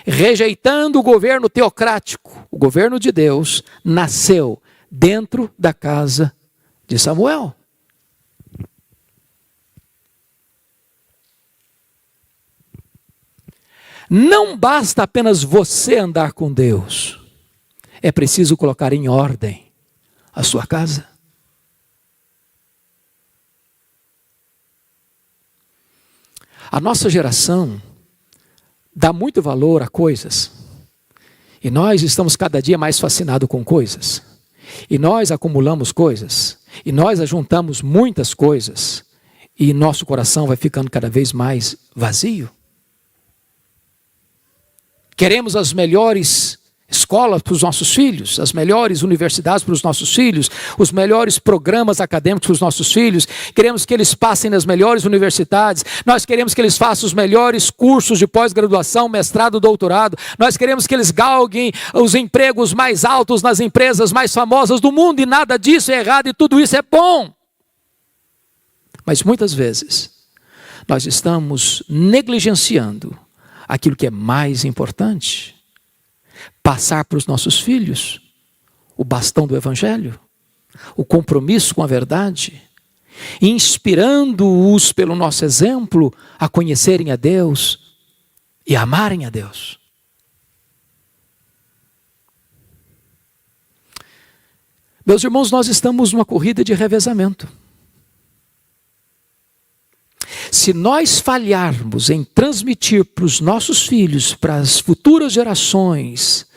rejeitando o governo teocrático, o governo de Deus, nasceu dentro da casa de Samuel. Não basta apenas você andar com Deus, é preciso colocar em ordem a sua casa. A nossa geração dá muito valor a coisas, e nós estamos cada dia mais fascinados com coisas, e nós acumulamos coisas, e nós ajuntamos muitas coisas, e nosso coração vai ficando cada vez mais vazio. Queremos as melhores escolas para os nossos filhos, as melhores universidades para os nossos filhos, os melhores programas acadêmicos para os nossos filhos, queremos que eles passem nas melhores universidades, nós queremos que eles façam os melhores cursos de pós-graduação, mestrado, doutorado, nós queremos que eles galguem os empregos mais altos nas empresas mais famosas do mundo, e nada disso é errado e tudo isso é bom. Mas muitas vezes nós estamos negligenciando aquilo que é mais importante, passar para os nossos filhos o bastão do Evangelho, o compromisso com a verdade, inspirando-os pelo nosso exemplo a conhecerem a Deus e a amarem a Deus. Meus irmãos, nós estamos numa corrida de revezamento. Se nós falharmos em transmitir para os nossos filhos, para as futuras gerações,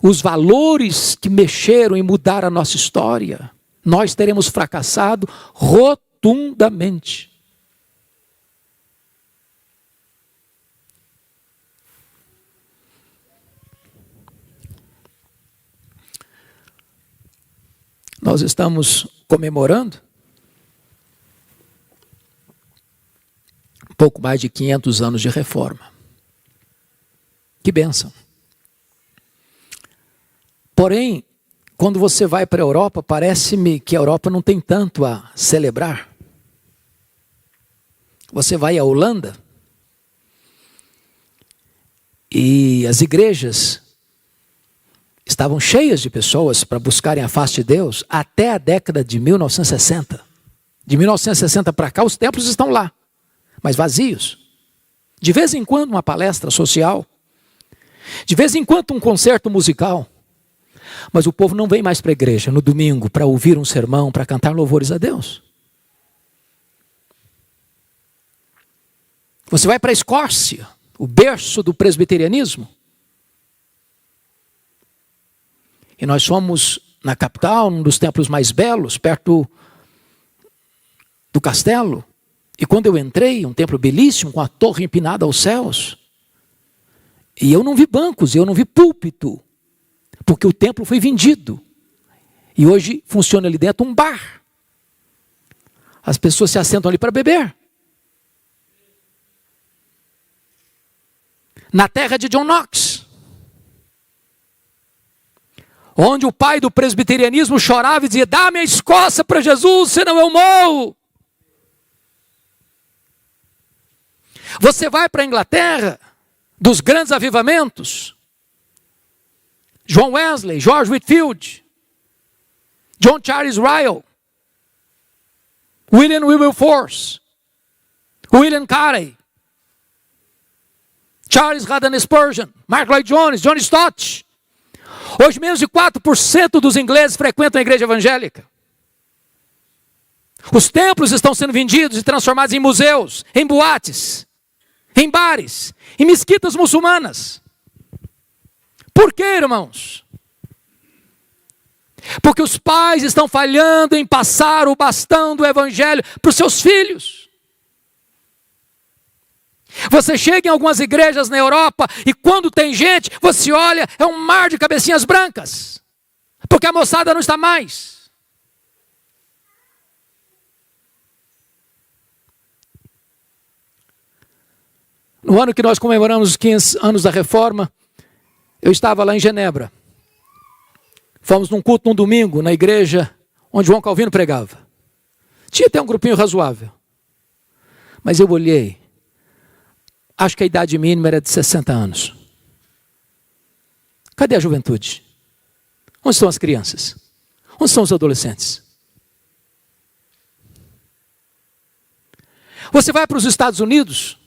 os valores que mexeram e mudaram a nossa história, nós teremos fracassado rotundamente. Nós estamos comemorando pouco mais de 500 anos de reforma. Que bênção. Porém, quando você vai para a Europa, parece-me que a Europa não tem tanto a celebrar. Você vai à Holanda e as igrejas estavam cheias de pessoas para buscarem a face de Deus até a década de 1960. De 1960 para cá, os templos estão lá, mas vazios. De vez em quando uma palestra social, de vez em quando um concerto musical, mas o povo não vem mais para a igreja no domingo para ouvir um sermão, para cantar louvores a Deus. Você vai para a Escócia, o berço do presbiterianismo. E nós fomos na capital, num dos templos mais belos, perto do castelo. E quando eu entrei, um templo belíssimo, com a torre empinada aos céus. E eu não vi bancos, eu não vi púlpito, porque o templo foi vendido. E hoje funciona ali dentro um bar. As pessoas se assentam ali para beber. Na terra de John Knox, onde o pai do presbiterianismo chorava e dizia: dá minha Escócia para Jesus, senão eu morro. Você vai para a Inglaterra, dos grandes avivamentos, John Wesley, George Whitefield, John Charles Ryle, William Wilberforce, William Carey, Charles Haddon Spurgeon, Mark Lloyd Jones, John Stott. Hoje menos de 4% dos ingleses frequentam a igreja evangélica. Os templos estão sendo vendidos e transformados em museus, em boates, em bares, em mesquitas muçulmanas. Por quê, irmãos? Porque os pais estão falhando em passar o bastão do evangelho para os seus filhos. Você chega em algumas igrejas na Europa e quando tem gente, você olha, é um mar de cabecinhas brancas. Porque a moçada não está mais. No ano que nós comemoramos os 500 anos da Reforma, eu estava lá em Genebra. Fomos num culto num domingo, na igreja onde João Calvino pregava. Tinha até um grupinho razoável. Mas eu olhei. Acho que a idade mínima era de 60 anos. Cadê a juventude? Onde estão as crianças? Onde estão os adolescentes? Você vai para os Estados Unidos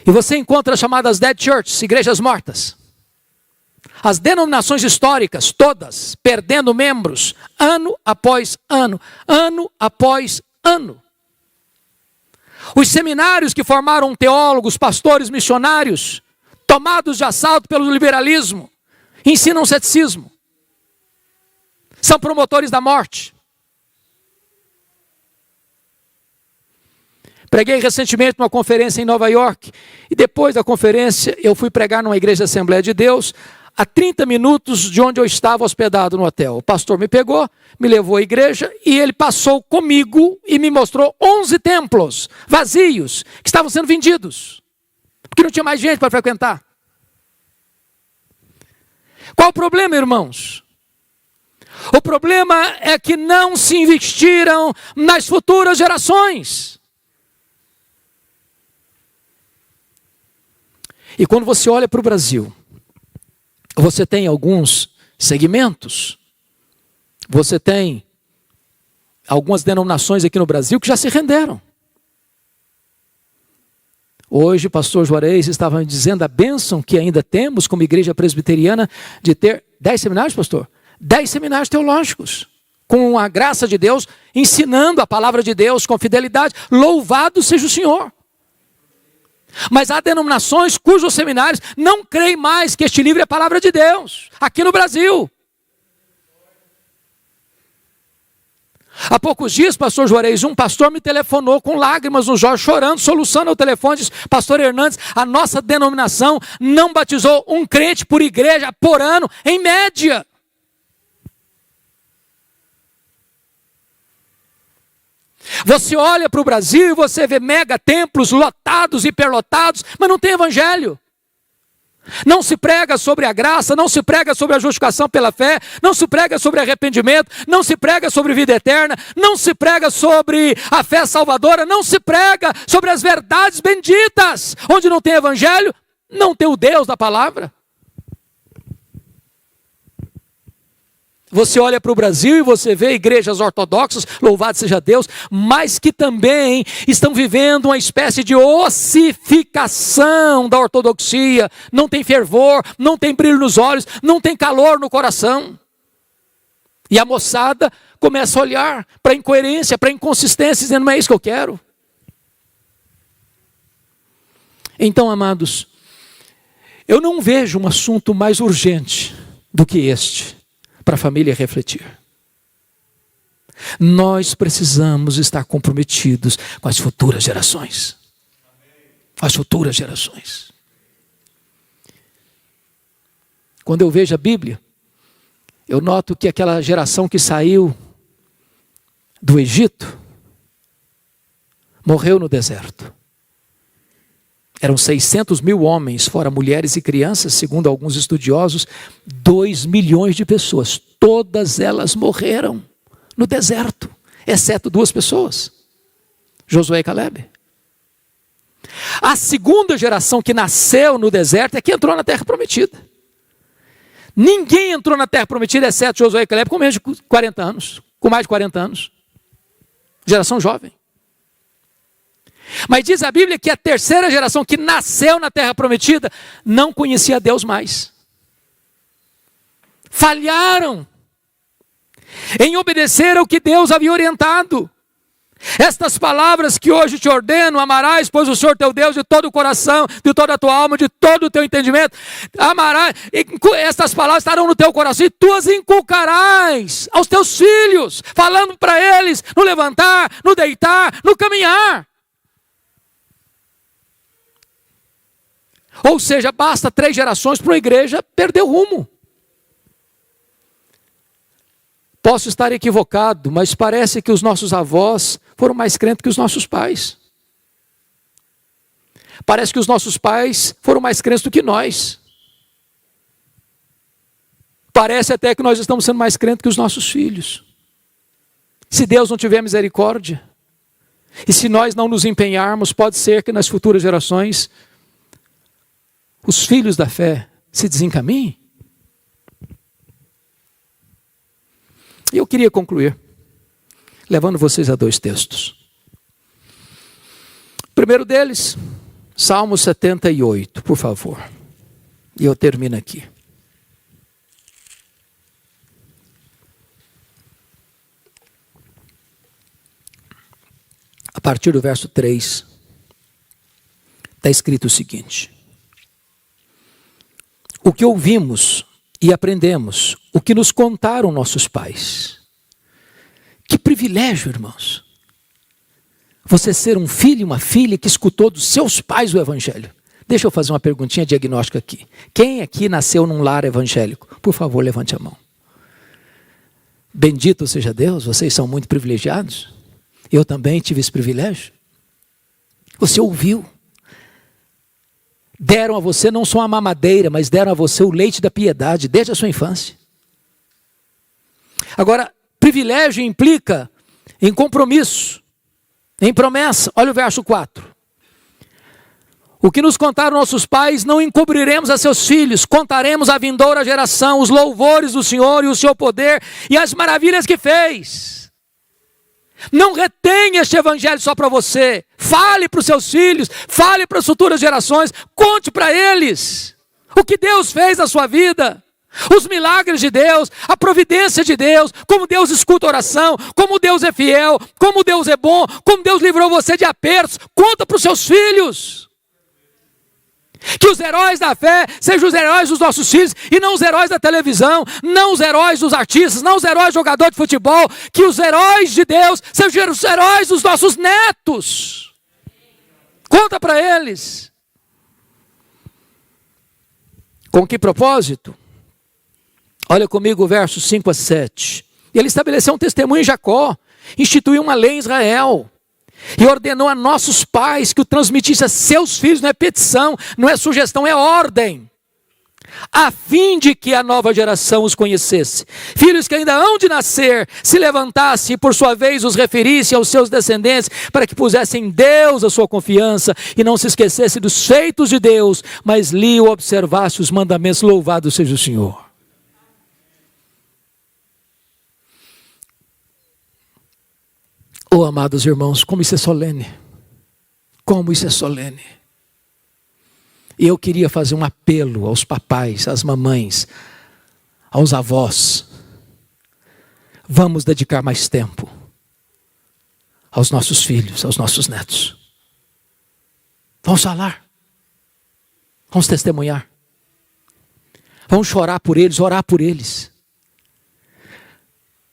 e você encontra as chamadas dead churches, igrejas mortas. As denominações históricas, todas, perdendo membros, ano após ano, ano após ano. Os seminários que formaram teólogos, pastores, missionários, tomados de assalto pelo liberalismo, ensinam ceticismo. São promotores da morte. Preguei recentemente numa conferência em Nova York, e depois da conferência eu fui pregar numa igreja da Assembleia de Deus, a 30 minutos de onde eu estava hospedado no hotel. O pastor me pegou, me levou à igreja e ele passou comigo e me mostrou 11 templos vazios que estavam sendo vendidos, porque não tinha mais gente para frequentar. Qual o problema, irmãos? O problema é que não se investiram nas futuras gerações. E quando você olha para o Brasil, você tem alguns segmentos, você tem algumas denominações aqui no Brasil que já se renderam. Hoje o pastor Juarez estava me dizendo a bênção que ainda temos como igreja presbiteriana de ter 10 seminários, pastor? 10 seminários teológicos, com a graça de Deus, ensinando a palavra de Deus com fidelidade. Louvado seja o Senhor. Mas há denominações cujos seminários não creem mais que este livro é a palavra de Deus, aqui no Brasil. Há poucos dias, pastor Juarez, um pastor me telefonou com lágrimas nos olhos, chorando, soluçando ao telefone, disse: pastor Hernandes, a nossa denominação não batizou um crente por igreja por ano, em média. Você olha para o Brasil e você vê mega templos lotados, hiperlotados, mas não tem evangelho. Não se prega sobre a graça, não se prega sobre a justificação pela fé, não se prega sobre arrependimento, não se prega sobre vida eterna, não se prega sobre a fé salvadora, não se prega sobre as verdades benditas. Onde não tem evangelho, não tem o Deus da palavra. Você olha para o Brasil e você vê igrejas ortodoxas, louvado seja Deus, mas que também estão vivendo uma espécie de ossificação da ortodoxia. Não tem fervor, não tem brilho nos olhos, não tem calor no coração. E a moçada começa a olhar para a incoerência, para a inconsistência, dizendo, não é isso que eu quero. Então, amados, eu não vejo um assunto mais urgente do que este, para a família refletir. Nós precisamos estar comprometidos com as futuras gerações. As futuras gerações. Quando eu vejo a Bíblia, eu noto que aquela geração que saiu do Egito morreu no deserto. Eram 600 mil homens, fora mulheres e crianças, segundo alguns estudiosos, 2 milhões de pessoas. Todas elas morreram no deserto, exceto 2 pessoas, Josué e Caleb. A segunda geração que nasceu no deserto é que entrou na terra prometida. Ninguém entrou na terra prometida, exceto Josué e Caleb, com menos de 40 anos, com mais de 40 anos. Geração jovem. Mas diz a Bíblia que a terceira geração que nasceu na terra prometida não conhecia Deus mais. Falharam em obedecer ao que Deus havia orientado. Estas palavras que hoje te ordeno, amarás, pois o Senhor teu Deus de todo o coração, de toda a tua alma, de todo o teu entendimento, amarás, estas palavras estarão no teu coração e tu as inculcarás aos teus filhos, falando para eles no levantar, no deitar, no caminhar. Ou seja, basta 3 gerações para uma igreja perder o rumo. Posso estar equivocado, mas parece que os nossos avós foram mais crentes que os nossos pais. Parece que os nossos pais foram mais crentes do que nós. Parece até que nós estamos sendo mais crentes que os nossos filhos. Se Deus não tiver misericórdia, e se nós não nos empenharmos, pode ser que nas futuras gerações os filhos da fé se desencaminhem. E eu queria concluir, levando vocês a 2 textos. O primeiro deles, Salmo 78, por favor. E eu termino aqui. A partir do verso 3, está escrito o seguinte: o que ouvimos e aprendemos, o que nos contaram nossos pais. Que privilégio, irmãos. Você ser um filho e uma filha que escutou dos seus pais o evangelho. Deixa eu fazer uma perguntinha diagnóstica aqui. Quem aqui nasceu num lar evangélico? Por favor, levante a mão. Bendito seja Deus, vocês são muito privilegiados. Eu também tive esse privilégio. Você ouviu. Deram a você não só a mamadeira, mas deram a você o leite da piedade desde a sua infância. Agora, privilégio implica em compromisso, em promessa. Olha o verso 4. O que nos contaram nossos pais, não encobriremos a seus filhos, contaremos à vindoura geração os louvores do Senhor e o seu poder e as maravilhas que fez. Não retenha este evangelho só para você. Fale para os seus filhos, fale para as futuras gerações, conte para eles o que Deus fez na sua vida, os milagres de Deus, a providência de Deus, como Deus escuta a oração, como Deus é fiel, como Deus é bom, como Deus livrou você de apertos. Conta para os seus filhos. Que os heróis da fé sejam os heróis dos nossos filhos e não os heróis da televisão, não os heróis dos artistas, não os heróis jogadores de futebol. Que os heróis de Deus sejam os heróis dos nossos netos. Conta para eles. Com que propósito? Olha comigo o verso 5 a 7. Ele estabeleceu um testemunho em Jacó instituiu uma lei em Israel. E ordenou a nossos pais que o transmitisse a seus filhos. Não é petição, não é sugestão, é ordem. A fim de que a nova geração os conhecesse. Filhos que ainda hão de nascer, se levantasse e por sua vez os referisse aos seus descendentes, para que pusessem em Deus a sua confiança e não se esquecesse dos feitos de Deus, mas lhe observasse os mandamentos. Louvado seja o Senhor. Oh, amados irmãos, como isso é solene. Como isso é solene. E eu queria fazer um apelo aos papais, às mamães, aos avós. Vamos dedicar mais tempo aos nossos filhos, aos nossos netos. Vamos falar. Vamos testemunhar. Vamos chorar por eles, orar por eles.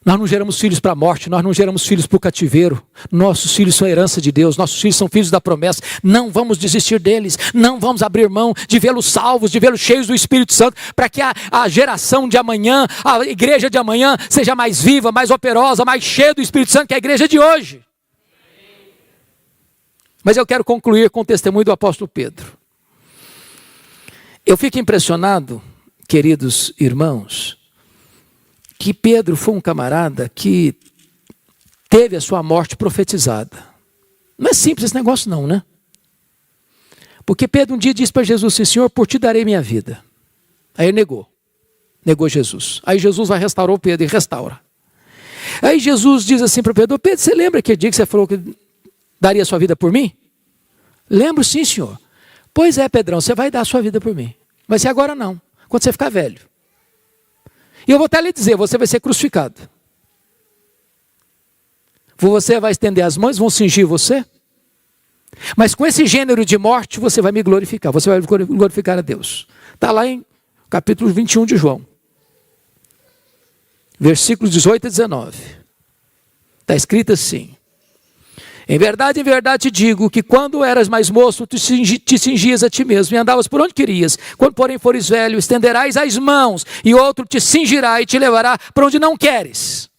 Nós não geramos filhos para a morte, nós não geramos filhos para o cativeiro. Nossos filhos são herança de Deus, nossos filhos são filhos da promessa. Não vamos desistir deles, não vamos abrir mão de vê-los salvos, de vê-los cheios do Espírito Santo, para que a geração de amanhã, a igreja de amanhã, seja mais viva, mais operosa, mais cheia do Espírito Santo que a igreja de hoje. Mas eu quero concluir com o testemunho do apóstolo Pedro. Eu fico impressionado, queridos irmãos, que Pedro foi um camarada que teve a sua morte profetizada. Não é simples esse negócio não, né? Porque Pedro um dia disse para Jesus assim: Senhor, por ti darei minha vida. Aí ele negou Jesus. Aí Jesus vai restaurar o Pedro e restaura. Aí Jesus diz assim para Pedro: Pedro, você lembra aquele dia que você falou que daria a sua vida por mim? Lembro sim, Senhor. Pois é, Pedrão, você vai dar a sua vida por mim. Vai ser agora não, quando você ficar velho. E eu vou até lhe dizer, você vai ser crucificado. Você vai estender as mãos, vão cingir você. Mas com esse gênero de morte, você vai me glorificar. Você vai glorificar a Deus. Está lá em capítulo 21 de João. Versículos 18 e 19. Está escrito assim: em verdade te digo que quando eras mais moço, te cingias a ti mesmo e andavas por onde querias. Quando porém fores velho, estenderás as mãos e outro te cingirá e te levará para onde não queres.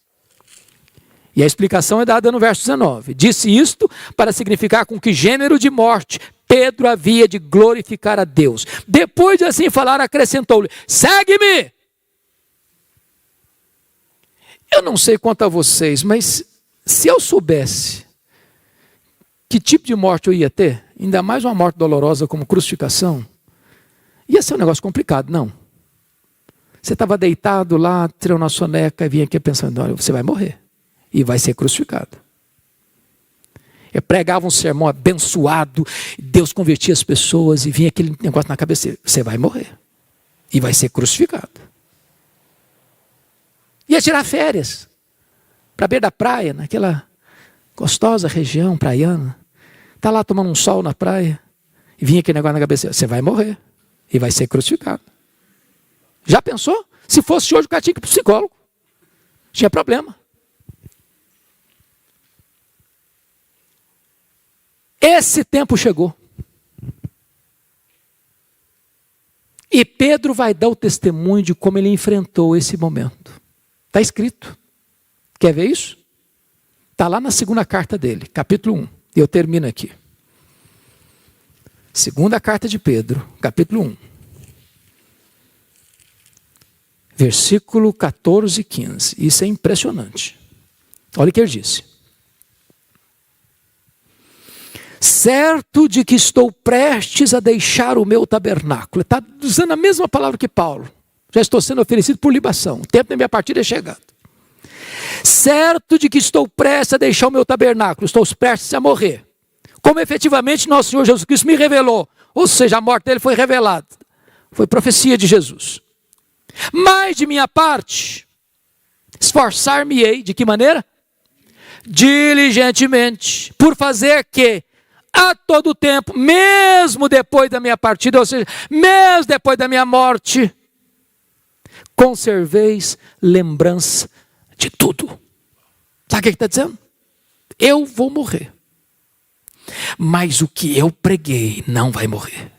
E a explicação é dada no verso 19. Disse isto para significar com que gênero de morte Pedro havia de glorificar a Deus. Depois de assim falar, acrescentou-lhe: segue-me! Eu não sei quanto a vocês, mas se eu soubesse que tipo de morte eu ia ter, ainda mais uma morte dolorosa como crucificação, ia ser um negócio complicado, não. Você estava deitado lá, tirou na soneca e vinha aqui pensando: olha, você vai morrer e vai ser crucificado. Eu pregava um sermão abençoado, Deus convertia as pessoas e vinha aquele negócio na cabeça: você vai morrer e vai ser crucificado. Ia tirar férias para a beira da praia, naquela gostosa região praiana. Está lá tomando um sol na praia e vinha aquele negócio na cabeça: você vai morrer e vai ser crucificado. Já pensou? Se fosse hoje, o cara tinha que ir para o psicólogo. Tinha problema. Esse tempo chegou. E Pedro vai dar o testemunho de como ele enfrentou esse momento. Está escrito. Quer ver isso? Está lá na segunda carta dele, capítulo 1. E eu termino aqui. Segunda carta de Pedro, capítulo 1. Versículo 14 e 15. Isso é impressionante. Olha o que ele disse: certo de que estou prestes a deixar o meu tabernáculo. Está usando a mesma palavra que Paulo. Já estou sendo oferecido por libação. O tempo da minha partida é chegado. Certo de que estou prestes a deixar o meu tabernáculo, estou prestes a morrer. Como efetivamente nosso Senhor Jesus Cristo me revelou. Ou seja, a morte dele foi revelada. Foi profecia de Jesus. Mas de minha parte, esforçar-me-ei, de que maneira? Diligentemente, por fazer que a todo tempo, mesmo depois da minha partida, ou seja, mesmo depois da minha morte, conserveis lembrança de tudo. Sabe o que ele está dizendo? Eu vou morrer. Mas o que eu preguei não vai morrer.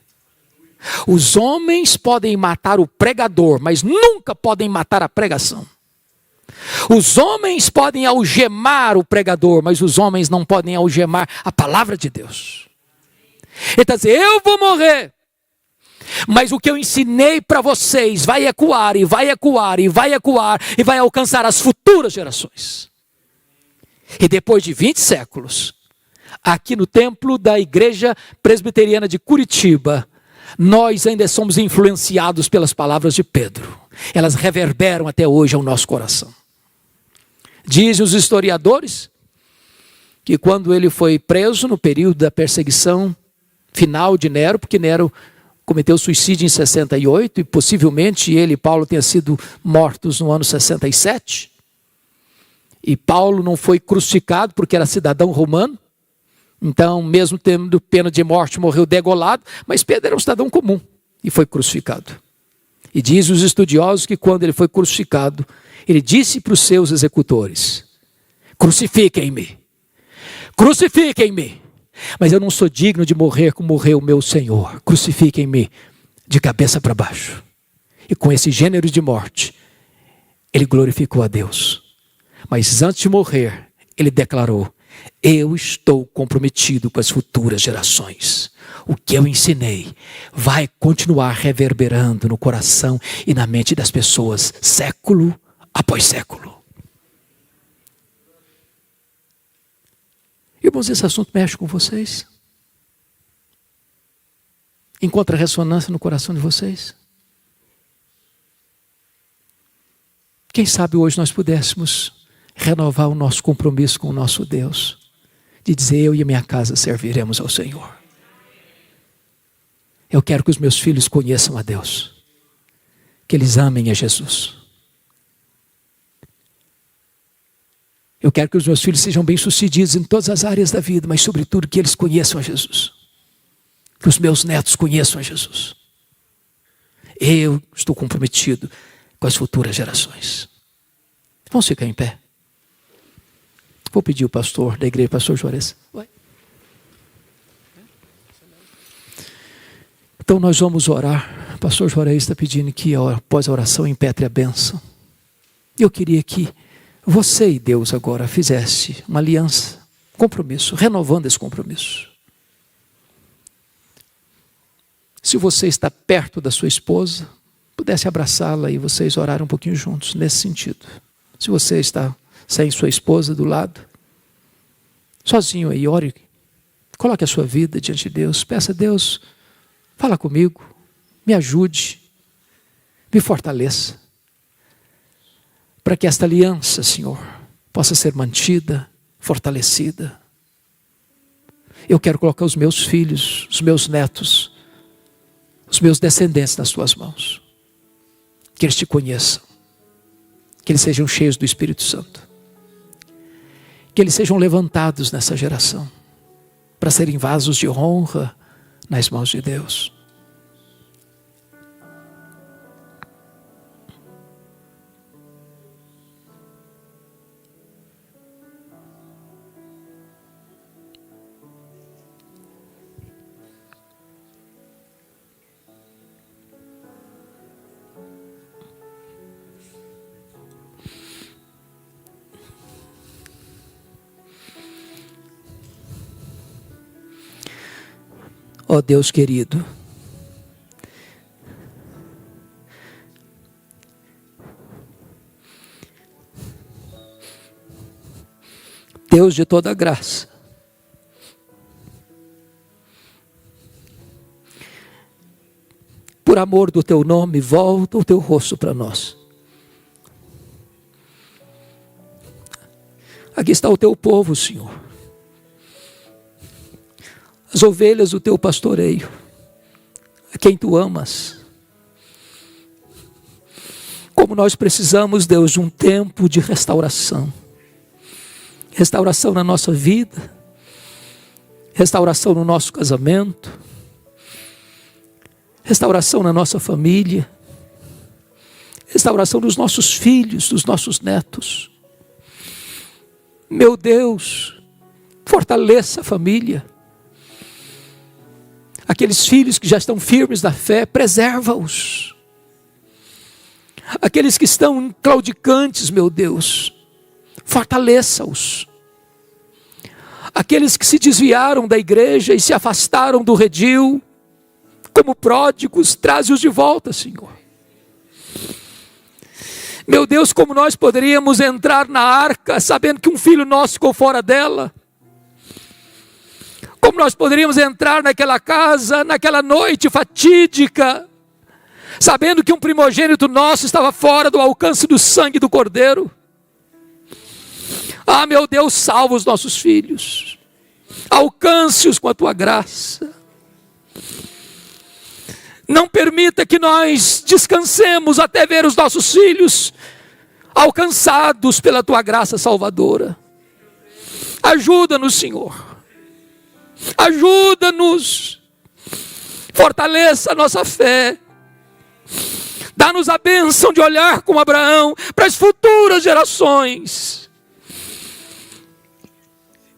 Os homens podem matar o pregador, mas nunca podem matar a pregação. Os homens podem algemar o pregador, mas os homens não podem algemar a palavra de Deus. Ele está dizendo, eu vou morrer, mas o que eu ensinei para vocês vai ecoar, e vai ecoar, e vai ecoar, e vai alcançar as futuras gerações. E depois de 20 séculos, aqui no templo da Igreja Presbiteriana de Curitiba, nós ainda somos influenciados pelas palavras de Pedro. Elas reverberam até hoje ao nosso coração. Dizem os historiadores que quando ele foi preso no período da perseguição final de Nero, porque Nero cometeu suicídio em 68 e possivelmente ele e Paulo tenham sido mortos no ano 67. E Paulo não foi crucificado porque era cidadão romano. Então, mesmo tendo pena de morte, morreu degolado. Mas Pedro era um cidadão comum e foi crucificado. E diz os estudiosos que quando ele foi crucificado, ele disse para os seus executores, crucifiquem-me, crucifiquem-me, mas eu não sou digno de morrer como morreu o meu Senhor, crucifiquem-me de cabeça para baixo. E com esse gênero de morte, ele glorificou a Deus. Mas antes de morrer, ele declarou, eu estou comprometido com as futuras gerações. O que eu ensinei vai continuar reverberando no coração e na mente das pessoas, século após século. Irmãos, esse assunto mexe com vocês? Encontra ressonância no coração de vocês? Quem sabe hoje nós pudéssemos renovar o nosso compromisso com o nosso Deus, de dizer, eu e a minha casa serviremos ao Senhor. Eu quero que os meus filhos conheçam a Deus, que eles amem a Jesus. Eu quero que os meus filhos sejam bem-sucedidos em todas as áreas da vida, mas sobretudo que eles conheçam a Jesus. Que os meus netos conheçam a Jesus. Eu estou comprometido com as futuras gerações. Vamos ficar em pé. Vou pedir o pastor da igreja, pastor Juarez. Vai. Então nós vamos orar. O pastor Juarez está pedindo que após a oração impetre a bênção. Eu queria que você e Deus agora fizesse uma aliança, compromisso, renovando esse compromisso. Se você está perto da sua esposa, pudesse abraçá-la e vocês orarem um pouquinho juntos, nesse sentido. Se você está sem sua esposa do lado, sozinho aí, ore, coloque a sua vida diante de Deus, peça a Deus, fala comigo, me ajude, me fortaleça, para que esta aliança, Senhor, possa ser mantida, fortalecida. Eu quero colocar os meus filhos, os meus netos, os meus descendentes nas tuas mãos, que eles te conheçam, que eles sejam cheios do Espírito Santo, que eles sejam levantados nessa geração, para serem vasos de honra nas mãos de Deus. Ó Deus querido, Deus de toda graça, por amor do teu nome, volta o teu rosto para nós. Aqui está o teu povo, Senhor. As ovelhas do teu pastoreio, a quem tu amas. Como nós precisamos, Deus, de um tempo de restauração. Restauração na nossa vida, restauração no nosso casamento, restauração na nossa família, restauração dos nossos filhos, dos nossos netos. Meu Deus, fortaleça a família. Aqueles filhos que já estão firmes na fé, preserva-os. Aqueles que estão claudicantes, meu Deus, fortaleça-os. Aqueles que se desviaram da igreja e se afastaram do redil, como pródigos, traze-os de volta, Senhor. Meu Deus, como nós poderíamos entrar na arca, sabendo que um filho nosso ficou fora dela? Como nós poderíamos entrar naquela casa, naquela noite fatídica, sabendo que um primogênito nosso estava fora do alcance do sangue do Cordeiro? Ah, meu Deus, salva os nossos filhos, alcance-os com a tua graça. Não permita que nós descansemos até ver os nossos filhos alcançados pela tua graça salvadora. Ajuda-nos, Senhor. Ajuda-nos. Fortaleça a nossa fé. Dá-nos a bênção de olhar como Abraão para as futuras gerações.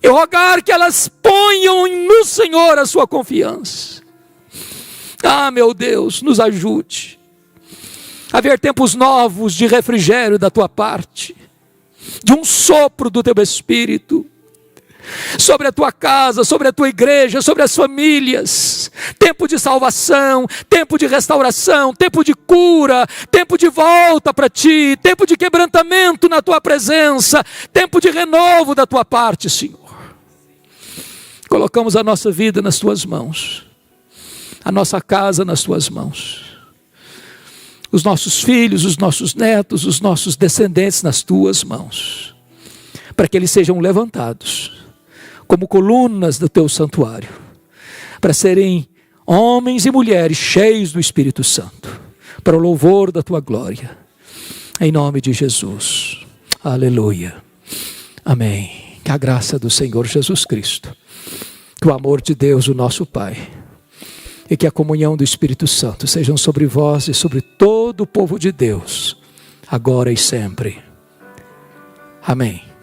E rogar que elas ponham no Senhor a sua confiança. Ah, meu Deus, nos ajude a ver tempos novos de refrigério da tua parte, de um sopro do teu Espírito, sobre a tua casa, sobre a tua igreja, sobre as famílias. Tempo de salvação, tempo de restauração, tempo de cura, tempo de volta para ti, tempo de quebrantamento na tua presença, tempo de renovo da tua parte, Senhor. Colocamos a nossa vida nas tuas mãos, a nossa casa nas tuas mãos, os nossos filhos, os nossos netos, os nossos descendentes nas tuas mãos, para que eles sejam levantados como colunas do teu santuário, para serem homens e mulheres cheios do Espírito Santo, para o louvor da tua glória, em nome de Jesus. Aleluia. Amém. Que a graça do Senhor Jesus Cristo, que o amor de Deus, o nosso Pai, e que a comunhão do Espírito Santo sejam sobre vós e sobre todo o povo de Deus, agora e sempre. Amém.